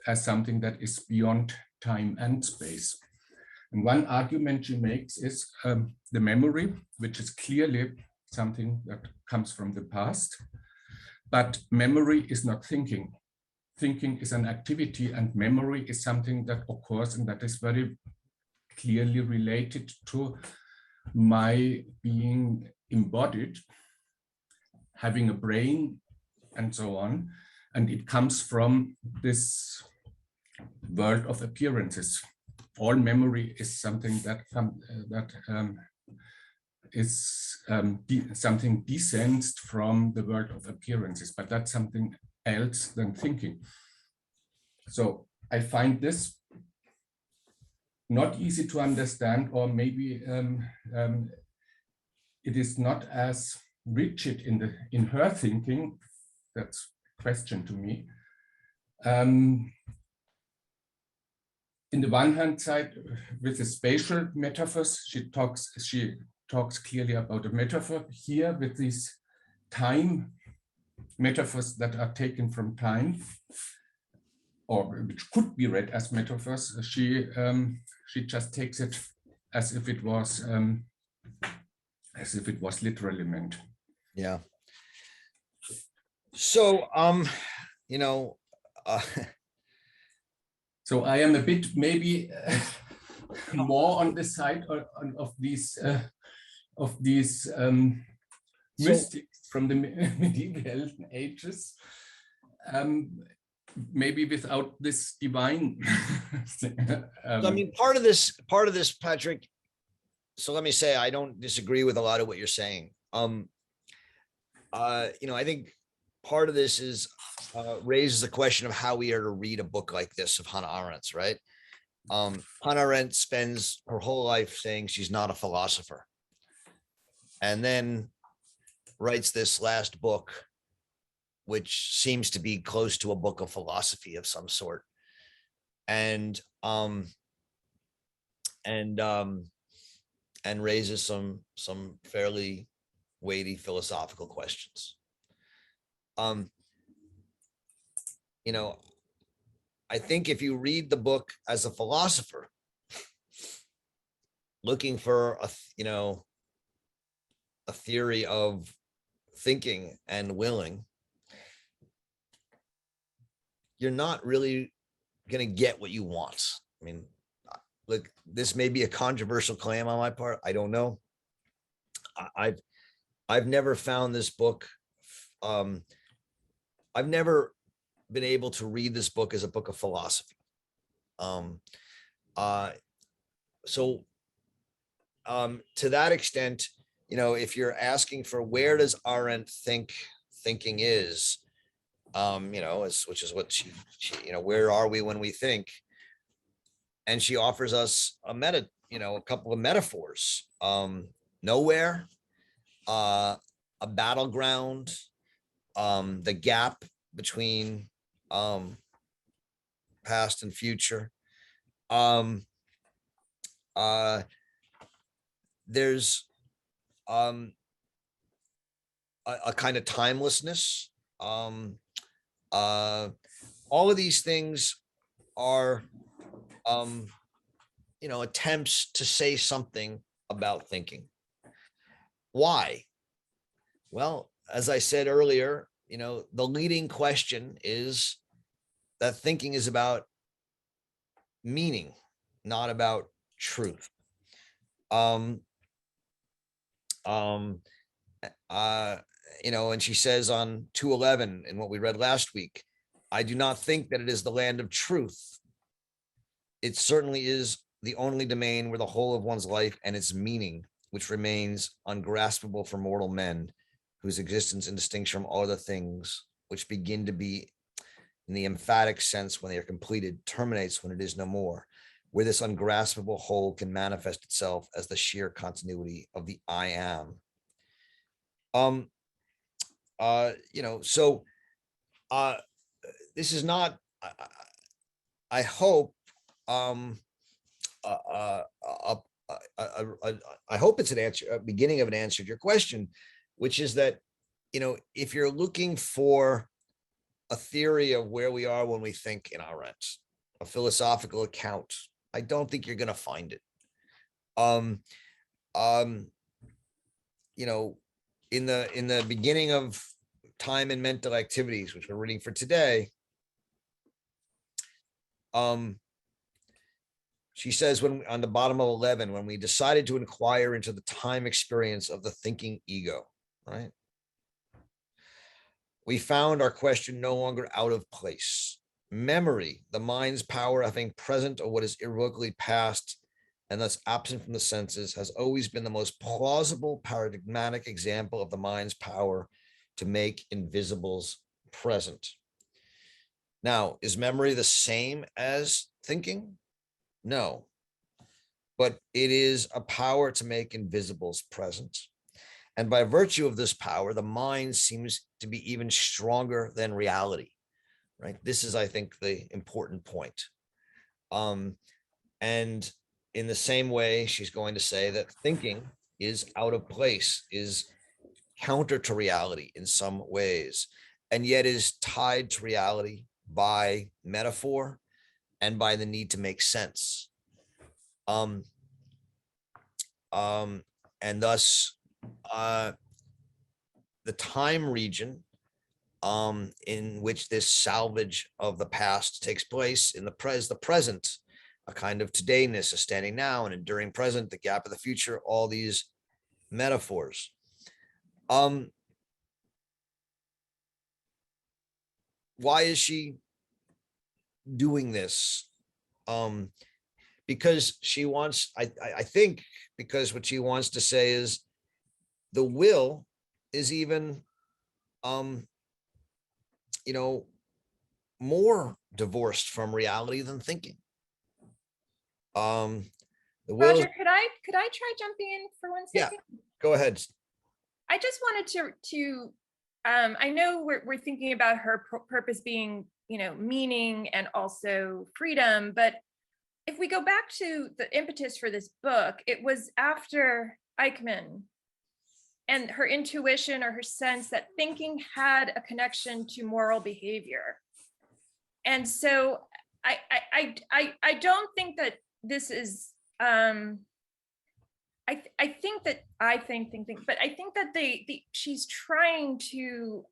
as something that is beyond time and space. And one argument she makes is the memory, which is clearly something that comes from the past, but memory is not thinking. Thinking is an activity, and memory is something that occurs and that is very clearly related to my being embodied, having a brain, and so on. And it comes from this world of appearances. All memory is something that is something descends from the world of appearances, but that's something else than thinking. So I find this not easy to understand, or maybe it is not as rigid in her thinking. That's a question to me. In the one hand side, with the spatial metaphors, she talks clearly about a metaphor. Here, with these time metaphors that are taken from time, or which could be read as metaphors, she just takes it as if it was literally meant. Yeah. So, so I am a bit maybe more on the side of these mystics from the medieval ages, maybe without this divine. I mean, part of this, Patrick. So let me say, I don't disagree with a lot of what you're saying. I think part of this is raises the question of how we are to read a book like this of Hannah Arendt's, right? Hannah Arendt spends her whole life saying she's not a philosopher, and then writes this last book, which seems to be close to a book of philosophy of some sort, and raises some fairly weighty philosophical questions. I think if you read the book as a philosopher, looking for a theory of thinking and willing, you're not really going to get what you want. I mean, look, this may be a controversial claim on my part. I don't know. I've never found this book. I've never been able to read this book as a book of philosophy. To that extent, if you're asking for where does Arendt think thinking is, which is what she where are we when we think? And she offers us a couple of metaphors. Nowhere, a battleground, the gap between past and future. There's a kind of timelessness. All of these things are attempts to say something about thinking. Why? Well, as I said earlier, the leading question is that thinking is about meaning, not about truth. And she says on 211 in what we read last week, I do not think that it is the land of truth. It certainly is the only domain where the whole of one's life and its meaning, which remains ungraspable for mortal men, whose existence in distinction from all other things, which begin to be in the emphatic sense when they are completed, terminates when it is no more, where this ungraspable whole can manifest itself as the sheer continuity of the I am. This is not, I hope, I hope it's a beginning of an answer to your question, which is that, if you're looking for a theory of where we are when we think in Arendt, a philosophical account, I don't think you're going to find it. In the beginning of Time and Mental Activities, which we're reading for today, she says, when on the bottom of 11, when we decided to inquire into the time experience of the thinking ego, right? We found our question no longer out of place. Memory, the mind's power of having present or what is irrevocably past and thus absent from the senses, has always been the most plausible paradigmatic example of the mind's power to make invisibles present. Now, is memory the same as thinking? No, but it is a power to make invisibles present. And by virtue of this power, the mind seems to be even stronger than reality, right? This is, I think, the important point. And in the same way, she's going to say that thinking is out of place, is counter to reality in some ways, and yet is tied to reality by metaphor and by the need to make sense. And thus, the time region in which this salvage of the past takes place in the present, a kind of todayness, a standing now, an enduring present, the gap of the future, all these metaphors. Why is she doing this? Because she wants, I think, because what she wants to say is the will is even, more divorced from reality than thinking. The will. Roger, could I try jumping in for 1 second? Yeah, go ahead. I just wanted to I know we're thinking about her purpose being, meaning and also freedom, but if we go back to the impetus for this book, it was after Eichmann and her intuition or her sense that thinking had a connection to moral behavior. And so I don't think that this is I think that she's trying to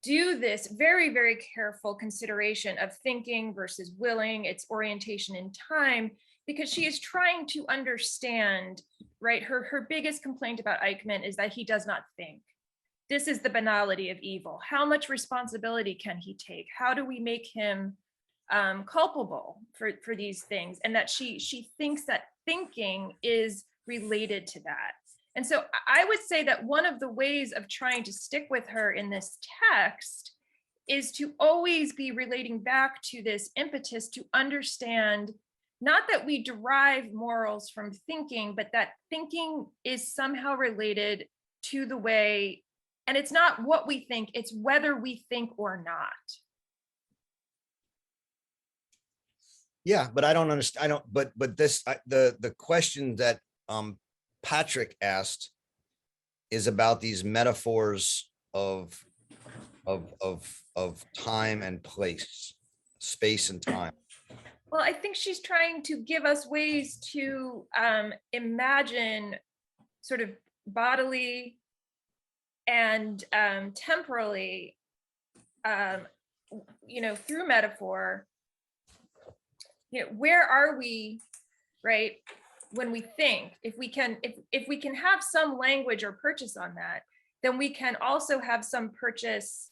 do this very, very careful consideration of thinking versus willing, its orientation in time, because she is trying to understand, right? Her biggest complaint about Eichmann is that he does not think. This is the banality of evil. How much responsibility can he take? How do we make him culpable for these things? And that she thinks that thinking is related to that. And so I would say that one of the ways of trying to stick with her in this text is to always be relating back to this impetus to understand, not that we derive morals from thinking, but that thinking is somehow related to the way, and it's not what we think, it's whether we think or not. Yeah, but I don't understand. But this, the question that Patrick asked is about these metaphors of time and place, space and time. Well, I think she's trying to give us ways to imagine sort of bodily and temporally, through metaphor, where are we, right? When we think, if we can have some language or purchase on that, then we can also have some purchase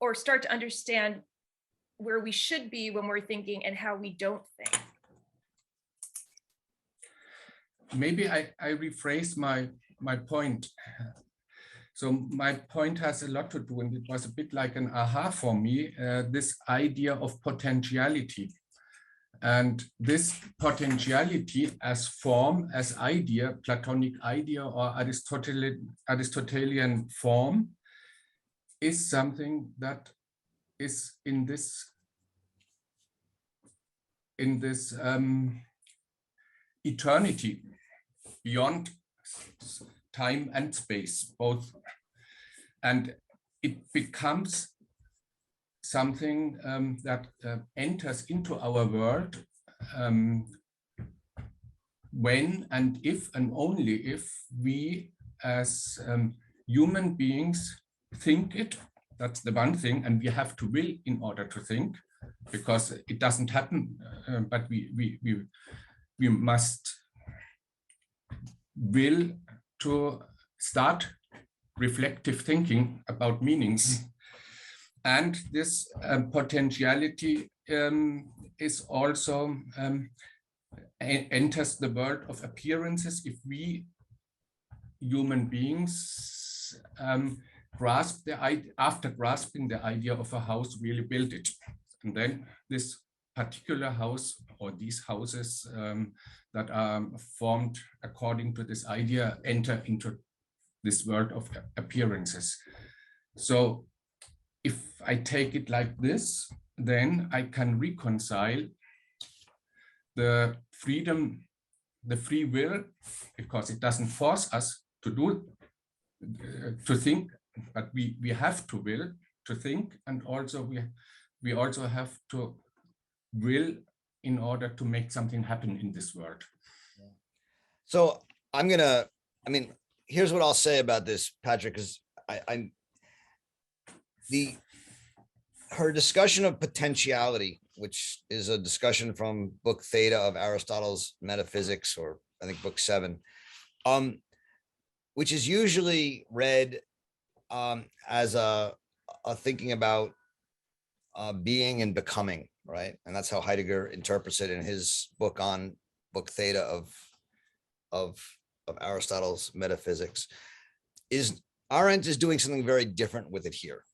or start to understand where we should be when we're thinking and how we don't think. Maybe I rephrase my point. So my point has a lot to do, and it was a bit like an aha for me, this idea of potentiality. And this potentiality as form, as idea, Platonic idea or Aristotelian form, is something that is in this eternity, beyond time and space, both. And it becomes something that enters into our world when and if and only if we as human beings think it. That's the one thing, and we have to will in order to think, because it doesn't happen, but we must will to start reflective thinking about meanings. And this potentiality is also enters the world of appearances if we human beings grasp the idea, after grasping the idea of a house, really build it. And then this particular house or these houses that are formed according to this idea enter into this world of appearances. So if I take it like this, then I can reconcile the freedom, the free will, because it doesn't force us to do, to think, but we have to will to think, and also we also have to will in order to make something happen in this world. So here's what I'll say about this, Patrick, is her discussion of potentiality, which is a discussion from book Theta of Aristotle's Metaphysics, or I think book 7, which is usually read as a thinking about being and becoming, right? And that's how Heidegger interprets it in his book on book Theta of Aristotle's Metaphysics. Arendt is doing something very different with it here.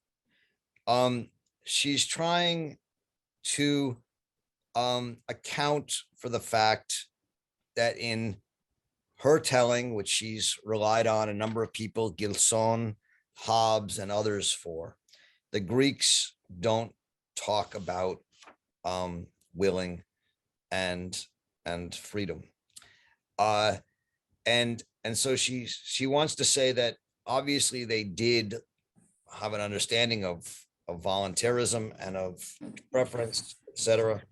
She's trying to account for the fact that in her telling, which she's relied on a number of people, Gilson, Hobbes, and others for, the Greeks don't talk about willing and freedom. And And so she wants to say that obviously they did have an understanding of voluntarism and of preference, etc.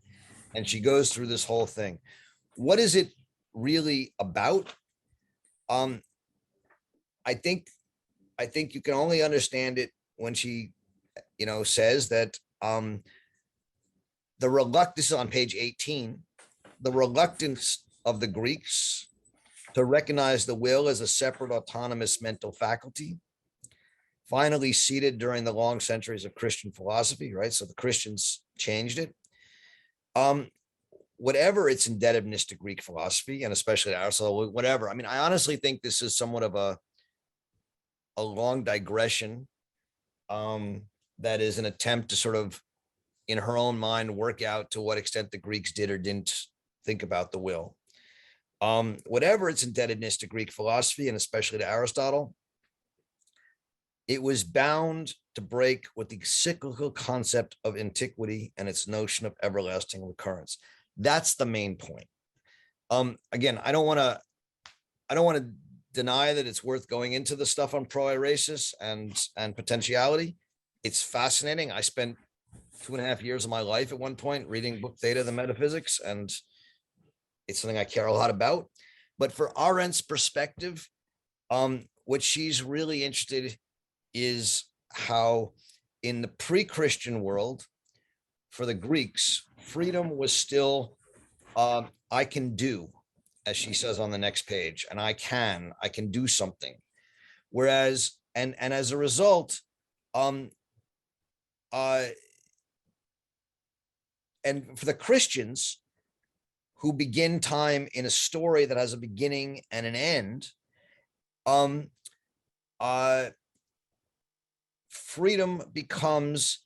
And she goes through this whole thing. What is it really about? I think you can only understand it when she, says that this is on page 18, the reluctance of the Greeks to recognize the will as a separate autonomous mental faculty, finally seated during the long centuries of Christian philosophy, right? So the Christians changed it. Whatever its indebtedness to Greek philosophy, and especially Aristotle, whatever. I mean, I honestly think this is somewhat of a long digression that is an attempt to sort of, in her own mind, work out to what extent the Greeks did or didn't think about the will. Whatever its indebtedness to Greek philosophy, and especially to Aristotle, it was bound to break with the cyclical concept of antiquity and its notion of everlasting recurrence. That's the main point. Again, I don't want to deny that it's worth going into the stuff on proeresis and potentiality. It's fascinating. I spent 2.5 years of my life at one point reading book Theta, the Metaphysics, and it's something I care a lot about. But for Arendt's perspective, what she's really interested is how in the pre-Christian world, for the Greeks, freedom was still, I can do, as she says on the next page, and I can do something. Whereas, and as a result, and for the Christians who begin time in a story that has a beginning and an end, freedom becomes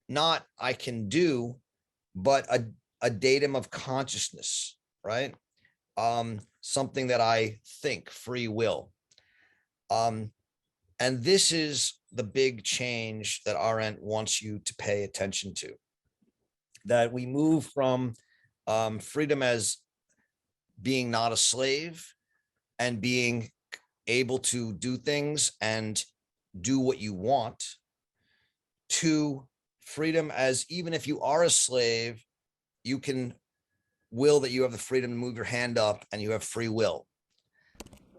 not I can do, but a datum of consciousness, right? Something that I think, free will. And this is the big change that Arendt wants you to pay attention to, that we move from freedom as being not a slave and being able to do things and do what you want, to freedom as even if you are a slave, you can will that you have the freedom to move your hand up and you have free will.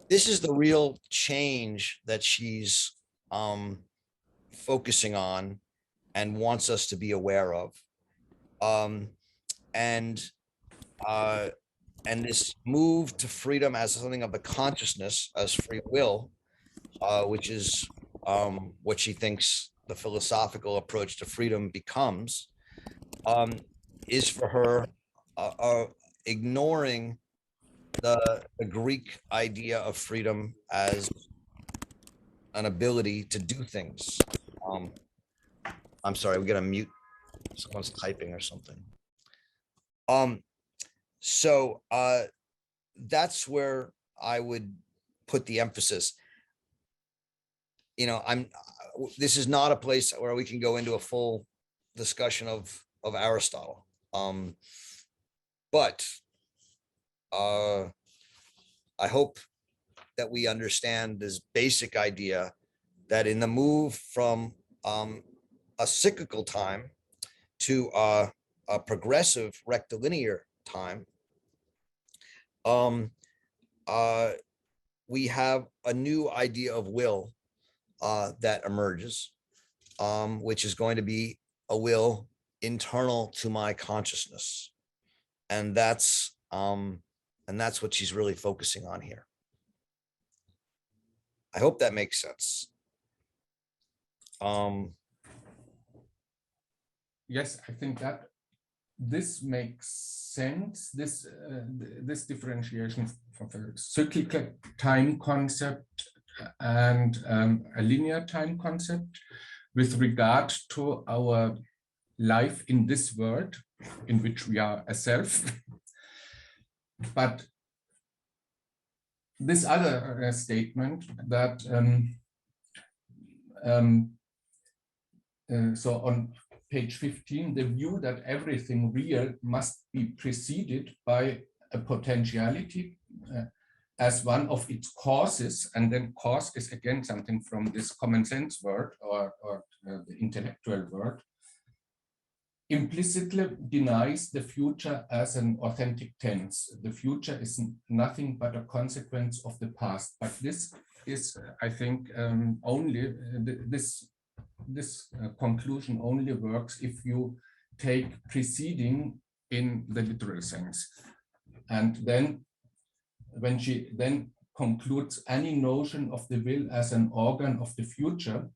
This is the real change that she's focusing on and wants us to be aware of. And this move to freedom as something of the consciousness, as free will, which is what she thinks the philosophical approach to freedom becomes, is for her ignoring the Greek idea of freedom as an ability to do things. I'm sorry, we got to mute. Someone's typing or something. So that's where I would put the emphasis. This is not a place where we can go into a full discussion of Aristotle. But I hope that we understand this basic idea that in the move from a cyclical time to a progressive rectilinear time, we have a new idea of will that emerges, which is going to be a will internal to my consciousness. And that's what she's really focusing on here. I hope that makes sense. Yes, I think that this makes sense. This differentiation of a cyclical time concept and a linear time concept with regard to our life in this world in which we are a self. But this other statement that so on page 15, the view that everything real must be preceded by a potentiality as one of its causes, and then cause is again something from this common sense word or the intellectual word, implicitly denies the future as an authentic tense. The future is nothing but a consequence of the past. But this is, I think, only this conclusion only works if you take preceding in the literal sense. And then when she then concludes any notion of the will as an organ of the future,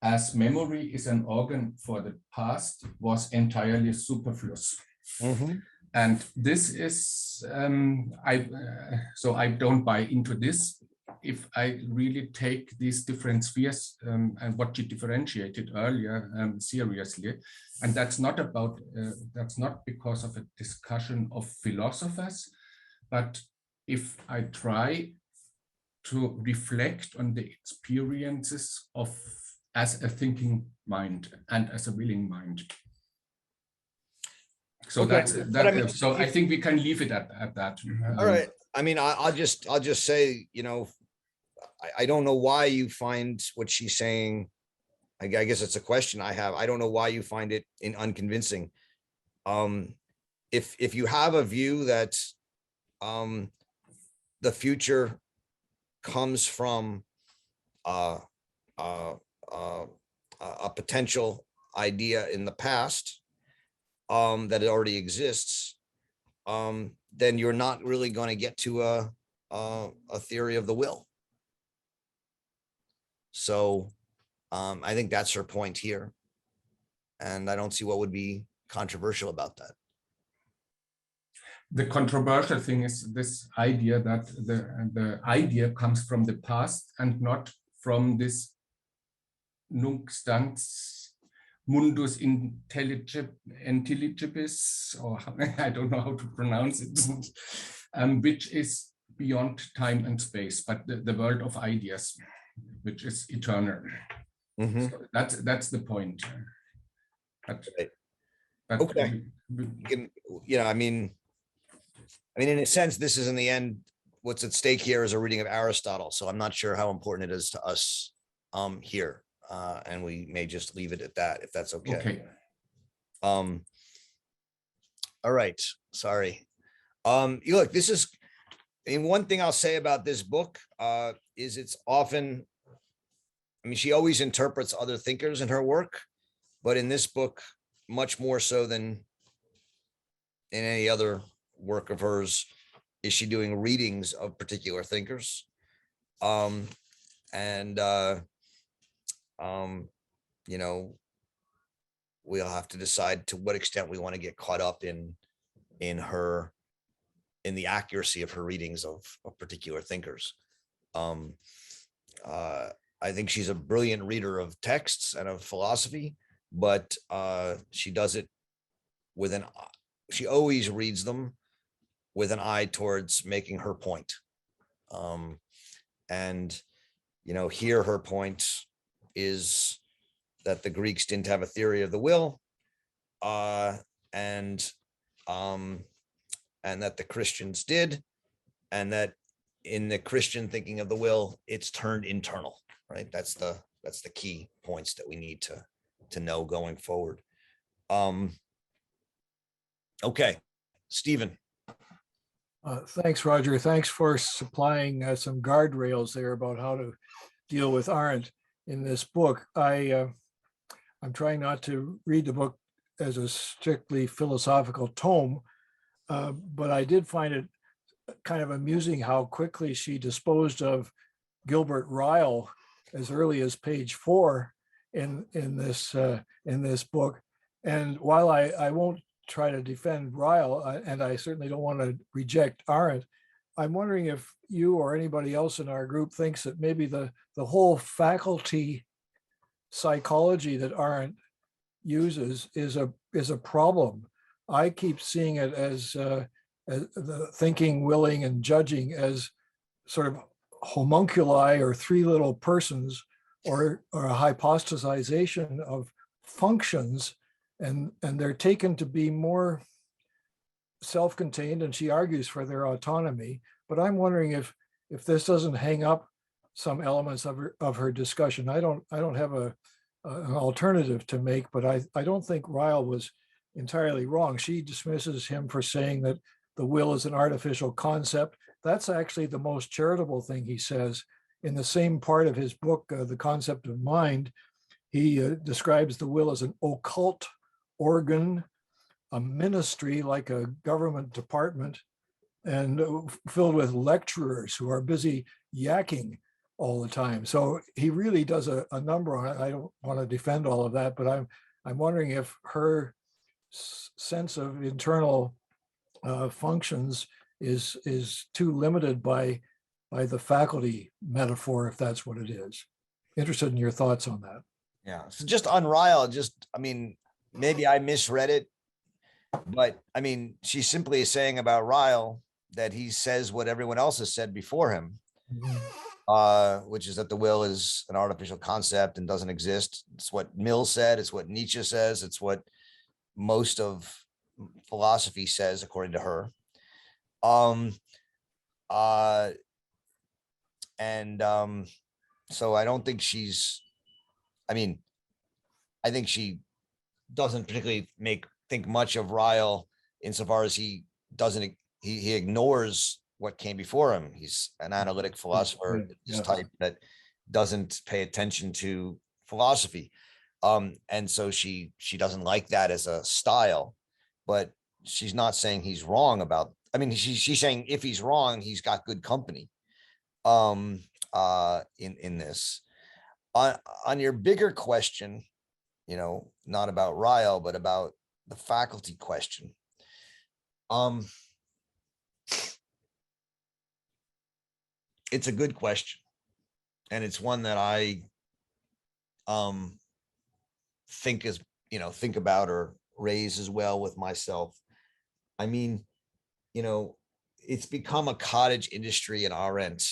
as memory is an organ for the past, was entirely superfluous. Mhm. And this is, so I don't buy into this. If I really take these different spheres and what you differentiated earlier seriously, and that's not about, that's not because of a discussion of philosophers, but if I try to reflect on the experiences of as a thinking mind and as a willing mind. So Okay, that's but I mean, so I think we can leave it at that. All right. I mean, I'll just say, you know, I don't know why you find what she's saying. I guess it's a question I have. I don't know why you find it unconvincing. If you have a view that the future comes from a potential idea in the past that it already exists, then you're not really going to get to a theory of the will. So I think that's her point here. And I don't see what would be controversial about that. The controversial thing is this idea that the idea comes from the past and not from this nunc stans mundus intelligibus, or I don't know how to pronounce it, which is beyond time and space, but the world of ideas, which is eternal. Mhm. So that's the point. But, Right. but Okay. You know, I mean, in a sense, this is in the end, what's at stake here is a reading of Aristotle. So I'm not sure how important it is to us here. And we may just leave it at that, if that's okay. Okay. All right. Sorry. You look, this is, and one thing I'll say about this book is it's often, I mean, she always interprets other thinkers in her work, but in this book, much more so than in any other work of hers, is she doing readings of particular thinkers. You know, we'll have to decide to what extent we want to get caught up in the accuracy of her readings of particular thinkers. I think she's a brilliant reader of texts and of philosophy, but she does it with she always reads them with an eye towards making her point. And, you know, here her point is that the Greeks didn't have a theory of the will, and that the Christians did, and that in the Christian thinking of the will, it's turned internal, right? That's the key points that we need to know going forward. Okay, Stephen. Thanks, Roger. Thanks for supplying some guardrails there about how to deal with Arendt in this book. I'm trying not to read the book as a strictly philosophical tome, but I did find it kind of amusing how quickly she disposed of Gilbert Ryle as early as page 4 in this book. And while I won't try to defend Ryle, and I certainly don't want to reject Arendt, I'm wondering if you or anybody else in our group thinks that maybe the whole faculty psychology that Arendt uses is a problem. I keep seeing it as the thinking, willing, and judging as sort of homunculi or three little persons, or a hypostasization of functions, and they're taken to be more self-contained, and she argues for their autonomy, but I'm wondering if this doesn't hang up some elements of her discussion. I don't have an alternative to make, but I don't think Ryle was entirely wrong. She dismisses him for saying that the will is an artificial concept. That's actually the most charitable thing he says. In the same part of his book, The Concept of Mind, he describes the will as an occult organ, a ministry like a government department, and filled with lecturers who are busy yakking all the time. So he really does a number on it. I don't want to defend all of that, but I'm wondering if her sense of internal functions is too limited by the faculty metaphor, if that's what it is. Interested in your thoughts on that. Yeah. So just on Ryle, I mean, maybe I misread it, but I mean, she's simply saying about Ryle that he says what everyone else has said before him, which is that the will is an artificial concept and doesn't exist. It's what Mill said. It's what Nietzsche says. It's what most of philosophy says, according to her. So I don't think I think she doesn't particularly think much of Ryle insofar as he ignores what came before him. He's an analytic philosopher, this type that doesn't pay attention to philosophy. And so she doesn't like that as a style, but she's not saying he's wrong she's saying if he's wrong, he's got good company in this. On your bigger question, not about Ryle, but about the faculty question. It's a good question. And it's one that I think about or raise as well with myself. I mean, it's become a cottage industry in Arendt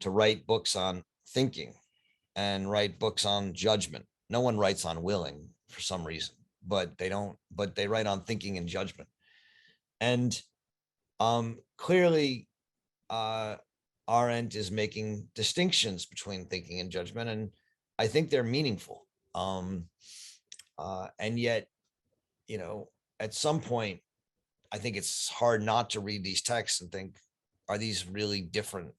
to write books on thinking and write books on judgment. No one writes on willing for some reason, but they write on thinking and judgment. And clearly Arendt is making distinctions between thinking and judgment, and I think they're meaningful. And yet, at some point, I think it's hard not to read these texts and think, are these really different?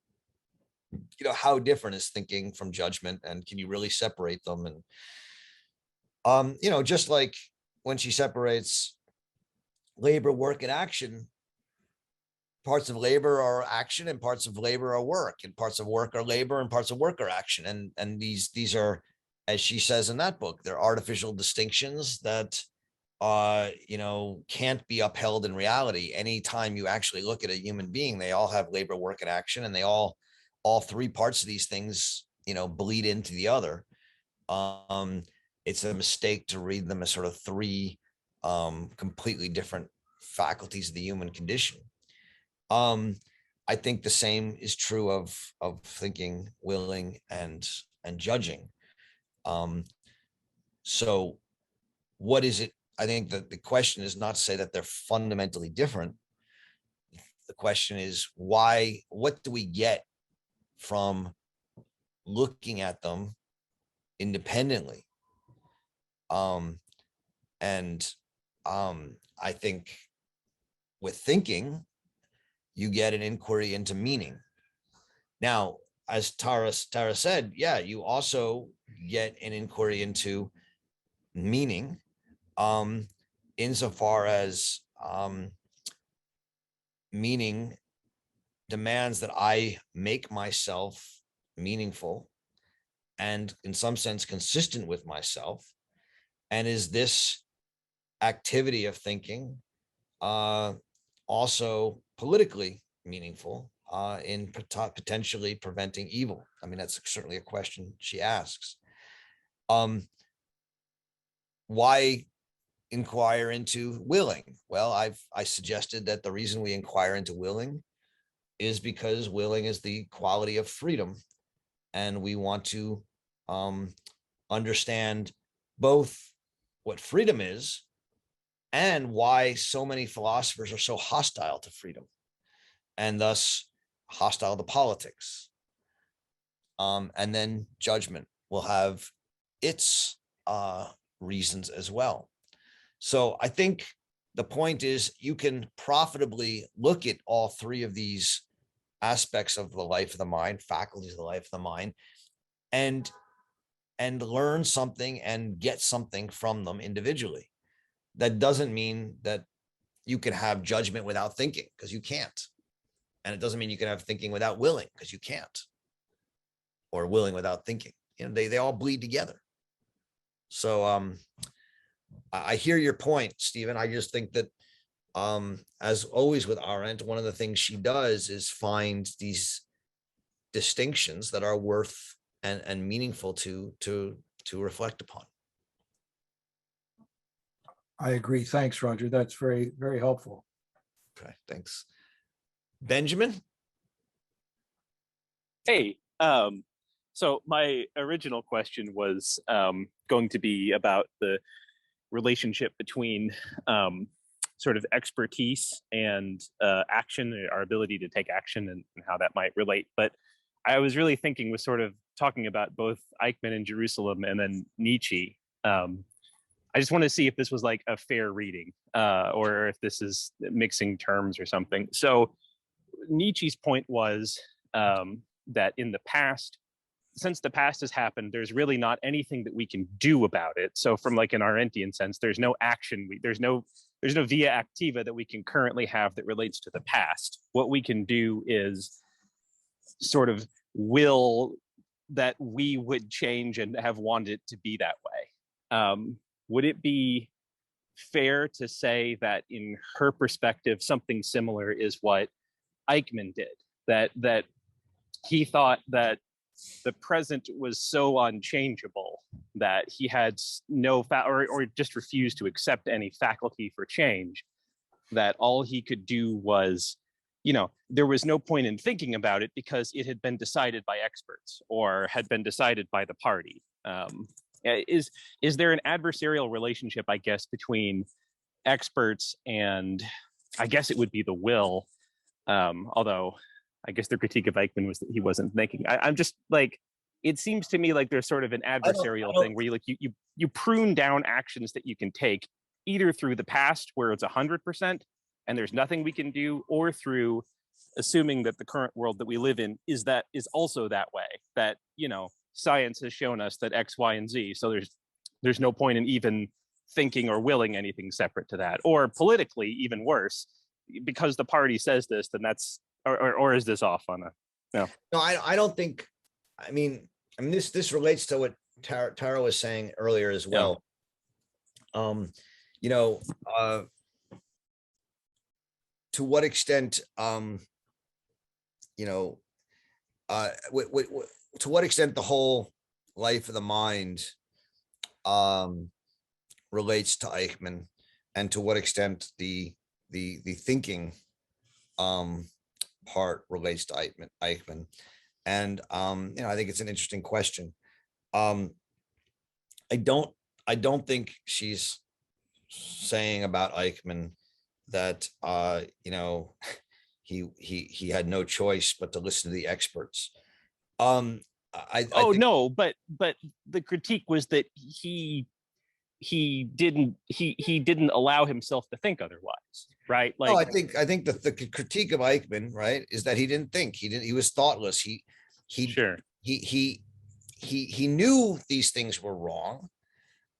How different is thinking from judgment, and can you really separate them? And just like when she separates labor, work, and action, parts of labor are action and parts of labor are work, and parts of work are labor and parts of work are action. And these are, as she says in that book, they're artificial distinctions that can't be upheld in reality. Anytime you actually look at a human being, they all have labor, work, and action, and they all three parts of these things, bleed into the other. It's a mistake to read them as sort of three completely different faculties of the human condition. I think the same is true of thinking, willing, and judging. So what is it? I think that the question is not to say that they're fundamentally different. The question is why, what do we get from looking at them independently? I think with thinking, you get an inquiry into meaning. Now, as Tara said, yeah, you also get an inquiry into meaning, insofar as meaning demands that I make myself meaningful and in some sense consistent with myself. And is this activity of thinking also politically meaningful in potentially preventing evil? I mean, that's certainly a question she asks. Why inquire into willing? Well, I suggested that the reason we inquire into willing is because willing is the quality of freedom, and we want to understand both what freedom is and why so many philosophers are so hostile to freedom, and thus hostile to politics. And then judgment will have its reasons as well. So I think the point is you can profitably look at all three of these aspects of the life of the mind, faculties of the life of the mind, and learn something and get something from them individually. That doesn't mean that you can have judgment without thinking, because you can't. And it doesn't mean you can have thinking without willing, because you can't. Or willing without thinking. You know, they all bleed together. So I hear your point, Stephen. I just think that as always with Arendt, one of the things she does is find these distinctions that are worth and meaningful to reflect upon. I agree. Thanks, Roger. That's very, very helpful. Okay, thanks. Benjamin? Hey, so my original question was going to be about the relationship between sort of expertise and action, our ability to take action, and how that might relate. But I was really thinking was sort of talking about both Eichmann and Jerusalem and then Nietzsche. I just want to see if this was like a fair reading or if this is mixing terms or something. So Nietzsche's point was that in the past, since the past has happened, there's really not anything that we can do about it. So from like an Arendtian sense, there's no action, there's no via activa that we can currently have that relates to the past. What we can do is sort of will that we would change and have wanted it to be that way. Would it be fair to say that in her perspective, something similar is what Eichmann did, that he thought that the present was so unchangeable that he had no or just refused to accept any faculty for change, that all he could do was, you know, there was no point in thinking about it because it had been decided by experts or had been decided by the party. Is there an adversarial relationship, I guess, between experts and I guess it would be the will, although I guess the critique of Eichmann was that he wasn't thinking. I'm just like, it seems to me like there's sort of an adversarial thing where you prune down actions that you can take either through the past where it's 100% and there's nothing we can do, or through assuming that the current world that we live in is also that way, that, you know, science has shown us that X, Y, and Z. So there's no point in even thinking or willing anything separate to that. Or politically, even worse, because the party says this, then that's, or is this off on a, no? No, I don't think, I mean, this relates to what Tara was saying earlier as well. Yeah. You know, to what extent, you know, to what extent the whole life of the mind relates to Eichmann, and to what extent the thinking part relates to Eichmann. And you know, I think it's an interesting question. I don't think she's saying about Eichmann that you know, he had no choice but to listen to the experts. No, but the critique was that he didn't allow himself to think otherwise, right? Like, no, I think the critique of Eichmann, right, is that he didn't think, he was thoughtless. He knew these things were wrong.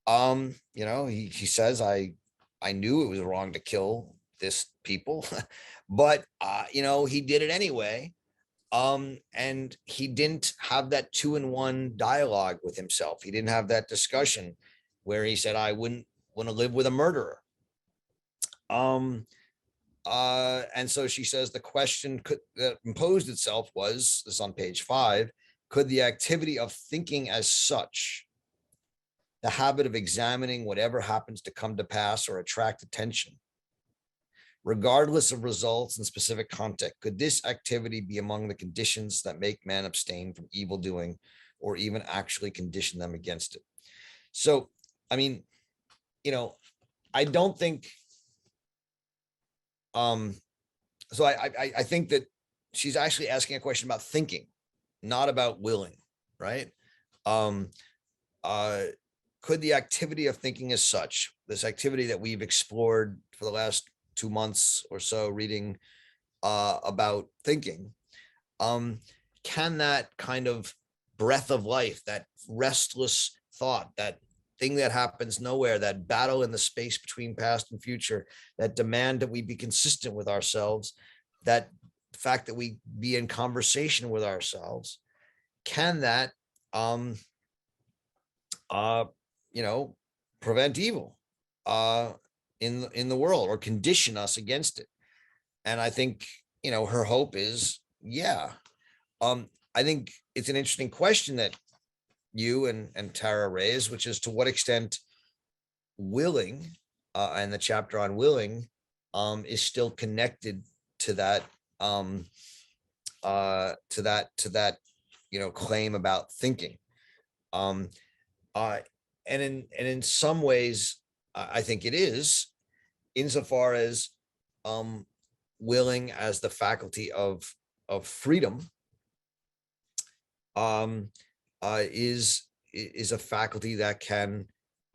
You know, he says, I knew it was wrong to kill this people, but you know, he did it anyway. And he didn't have that 2-in-1 dialogue with himself. He didn't have that discussion where he said, I wouldn't want to live with a murderer. And so she says the question that imposed itself was, this is on page 5, could the activity of thinking as such, the habit of examining whatever happens to come to pass or attract attention, regardless of results and specific context, could this activity be among the conditions that make man abstain from evil doing, or even actually condition them against it? So, I mean, you know, I don't think, so I think that she's actually asking a question about thinking, not about willing, right? Could the activity of thinking as such, this activity that we've explored for the last 2 months or so, reading about thinking, can that kind of breath of life, that restless thought, that thing that happens nowhere, that battle in the space between past and future, that demand that we be consistent with ourselves, that fact that we be in conversation with ourselves, can that prevent evil in the world, or condition us against it? And I think, her hope is, yeah. I think it's an interesting question that you and Tara raised, which is to what extent willing, and the chapter on willing, is still connected to that, claim about thinking. And in some ways, I think it is, insofar as willing as the faculty of freedom is a faculty that can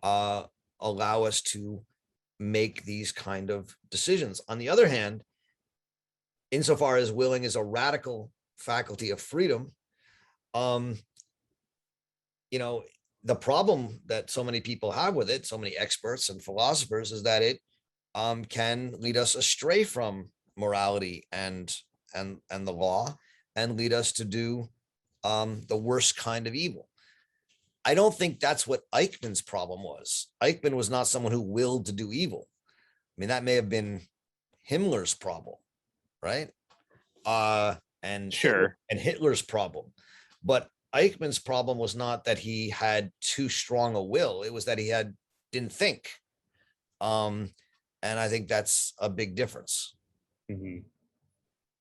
allow us to make these kind of decisions. On the other hand, insofar as willing is a radical faculty of freedom, the problem that so many people have with it, so many experts and philosophers, is that it can lead us astray from morality and the law, and lead us to do the worst kind of evil. I don't think that's what Eichmann's problem was. Eichmann was not someone who willed to do evil. I mean, that may have been Himmler's problem, right? And Sure. and Hitler's problem. But Eichmann's problem was not that he had too strong a will. It was that he didn't think. And I think that's a big difference. Mm-hmm.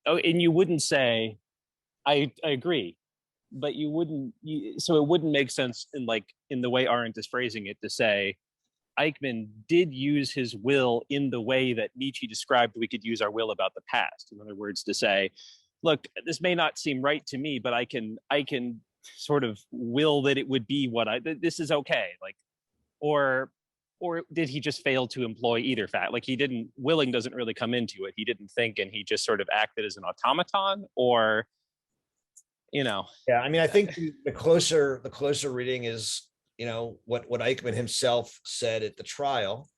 Oh, and you wouldn't say, I agree, but you wouldn't, so it wouldn't make sense in the way Arendt is phrasing it, to say Eichmann did use his will in the way that Nietzsche described we could use our will about the past. In other words, to say, look, this may not seem right to me, but I can sort of will that it would be this is okay. Or did he just fail to employ either fact? Willing doesn't really come into it. He didn't think, and he just sort of acted as an automaton, or, Yeah, I mean, I think the closer reading is, what Eichmann himself said at the trial,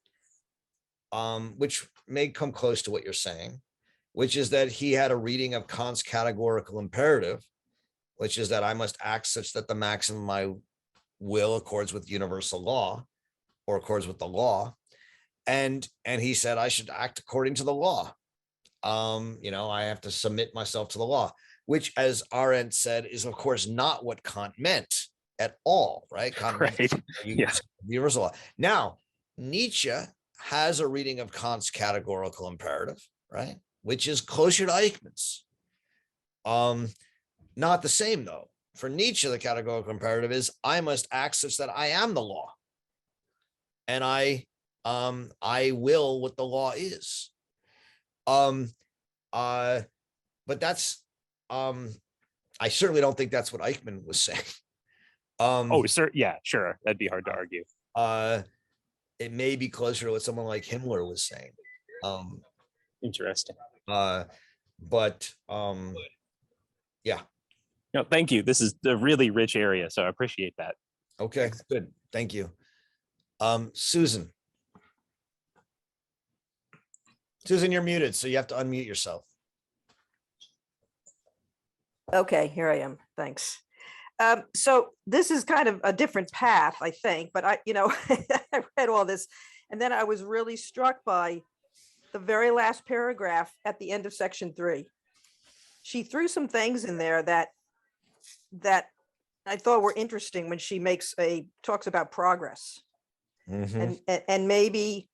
which may come close to what you're saying, which is that he had a reading of Kant's categorical imperative, which is that I must act such that the maximum of my will accords with universal law, or accords with the law. And he said I should act according to the law. I have to submit myself to the law, which, as Arendt said, is of course not what Kant meant at all, right? Kant meant universal law. Now, Nietzsche has a reading of Kant's categorical imperative, right? Which is closer to Eichmann's. Not the same, though. For Nietzsche, the categorical imperative is I must act such that I am the law, and I will what the law is. But that's I certainly don't think that's what Eichmann was saying. Sure, that'd be hard to argue. It may be closer to what someone like Himmler was saying. Interesting. Yeah. No, thank you. This is a really rich area, so I appreciate that. Okay, good. Thank you. Susan, you're muted, so you have to unmute yourself. Okay, here I am. Thanks. So this is kind of a different path, I think, but I read all this, and then I was really struck by the very last paragraph at the end of section 3. She threw some things in there that I thought were interesting when she talks about progress. Mm-hmm. And maybe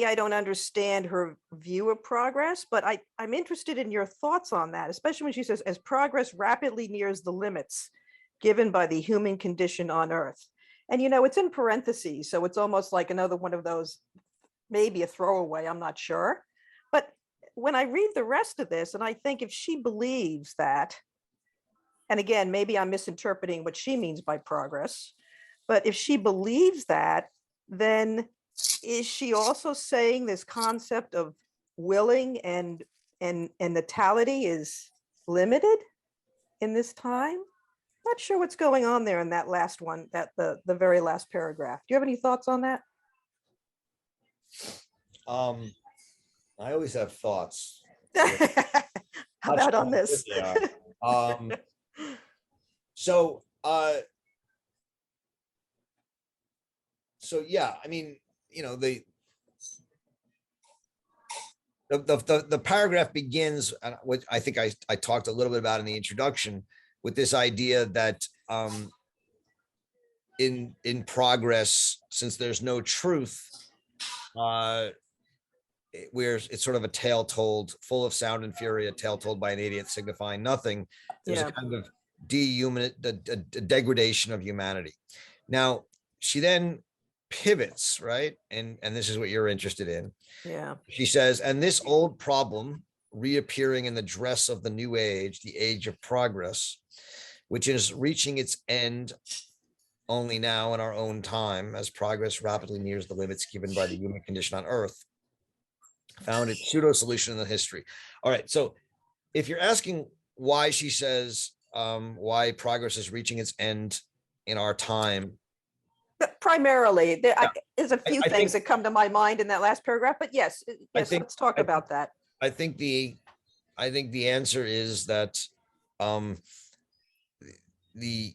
I don't understand her view of progress, but I'm interested in your thoughts on that, especially when she says, as progress rapidly nears the limits given by the human condition on Earth. And, it's in parentheses, so it's almost like another one of those, maybe a throwaway, I'm not sure. But when I read the rest of this, and I think if she believes that, and again, maybe I'm misinterpreting what she means by progress, but if she believes that, then is she also saying this concept of willing and natality is limited in this time? Not sure what's going on there in that last one, that the very last paragraph. Do you have any thoughts on that? I always have thoughts. How about on this? So yeah, I mean, you know, the paragraph begins, what I think I talked a little bit about in the introduction, with this idea that in progress, since there's no truth, it's sort of a tale told, full of sound and fury, a tale told by an idiot signifying nothing. There's a kind of degradation of humanity. Now, she then pivots, right? And this is what you're interested in. Yeah. She says, and this old problem reappearing in the dress of the new age, the age of progress, which is reaching its end only now in our own time, as progress rapidly nears the limits given by the human condition on Earth, found its pseudo solution in the history. All right. So if you're asking why she says why progress is reaching its end in our time, but primarily, there's a few things that come to my mind in that last paragraph, but yes, let's talk about that. I think the answer is that the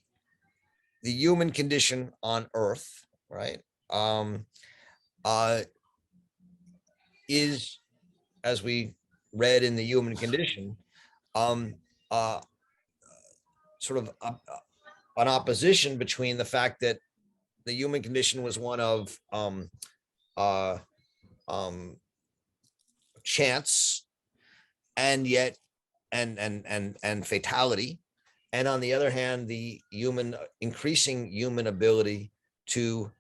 human condition on Earth, right, is, as we read in the human condition, sort of an opposition between the fact that the human condition was one of chance and yet and fatality, and on the other hand, the increasing human ability to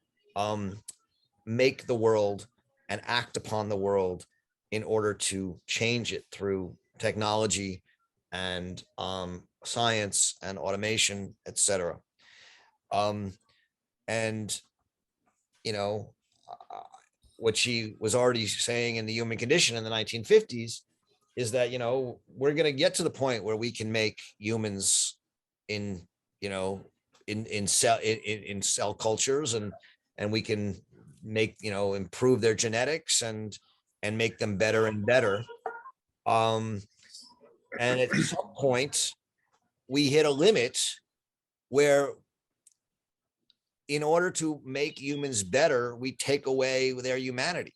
make the world and act upon the world in order to change it through technology and science and automation, etc. And you know, what she was already saying in the human condition in the 1950s is that, you know, we're going to get to the point where we can make humans in cell cultures, and we can make, you know, improve their genetics and make them better and better. And at some point we hit a limit where, in order to make humans better, we take away their humanity.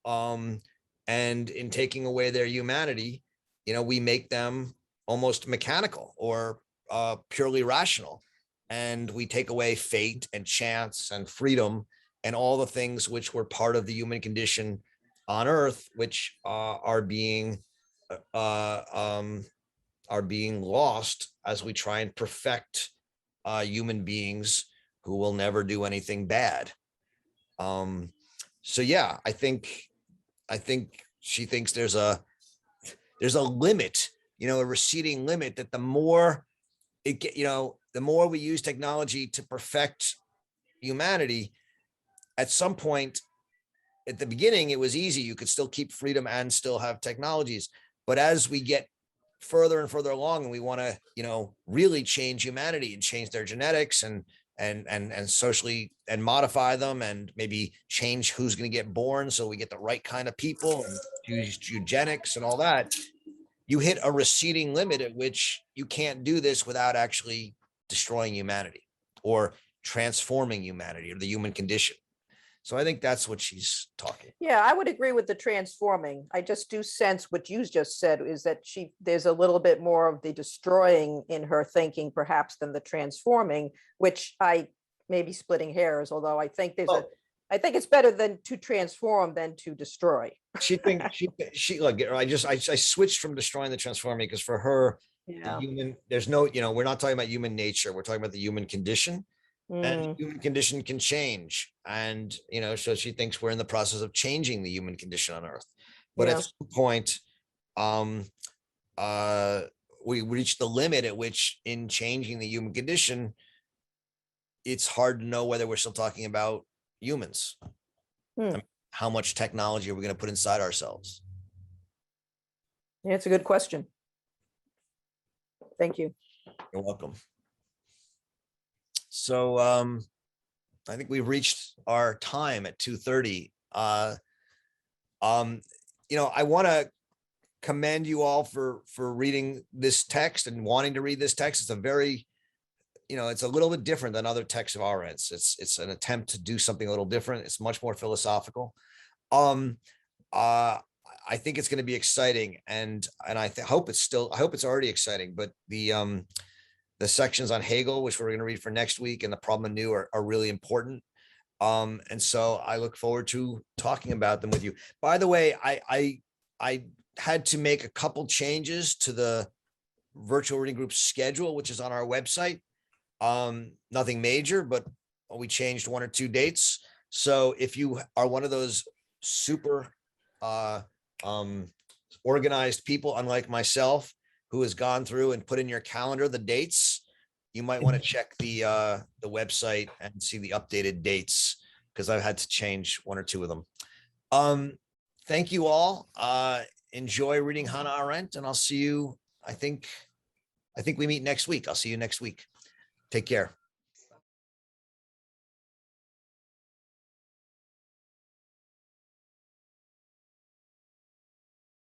And in taking away their humanity, you know, we make them almost mechanical or purely rational. And we take away fate and chance and freedom and all the things which were part of the human condition on Earth, which are being lost as we try and perfect human beings who will never do anything bad. So yeah, I think she thinks there's a limit, you know, a receding limit, that the more the more we use technology to perfect humanity, at some point, at the beginning, it was easy. You could still keep freedom and still have technologies. But as we get further and further along, and we want to, you know, really change humanity and change their genetics and socially and modify them, and maybe change who's going to get born so we get the right kind of people and use eugenics and all that, you hit a receding limit at which you can't do this without actually destroying humanity or transforming humanity or the human condition. So I think that's what she's talking. Yeah, I would agree with the transforming. I just do sense what you just said is that there's a little bit more of the destroying in her thinking, perhaps, than the transforming, which I may be splitting hairs, although I think I think it's better than to transform than to destroy. She like, I switched from destroying the transforming, because for her, yeah, the human, there's no, you know, we're not talking about human nature. We're talking about the human condition. And the human condition can change. And, you know, so she thinks we're in the process of changing the human condition on Earth. But Yeah. at some point, we reach the limit at which, in changing the human condition, it's hard to know whether we're still talking about humans. Hmm. I mean, how much technology are we going to put inside ourselves? Yeah, it's a good question. Thank you. You're welcome. So I think we've reached our time at 2:30. You know, I want to commend you all for reading this text and wanting to read this text. It's a very, you know, it's a little bit different than other texts of Arendt's. It's an attempt to do something a little different. It's much more philosophical. I think it's going to be exciting, and I hope it's already exciting. But the sections on Hegel, which we're going to read for next week, and the problem anew are really important. And so I look forward to talking about them with you. By the way, I had to make a couple changes to the virtual reading group schedule, which is on our website. Nothing major, but we changed 1 or 2 dates. So if you are one of those super organized people, unlike myself, who has gone through and put in your calendar the dates, you might want to check the website and see the updated dates, because I've had to change 1 or 2 of them. Thank you all. Enjoy reading Hannah Arendt, and I'll see you. I think we meet next week. I'll see you next week. Take care.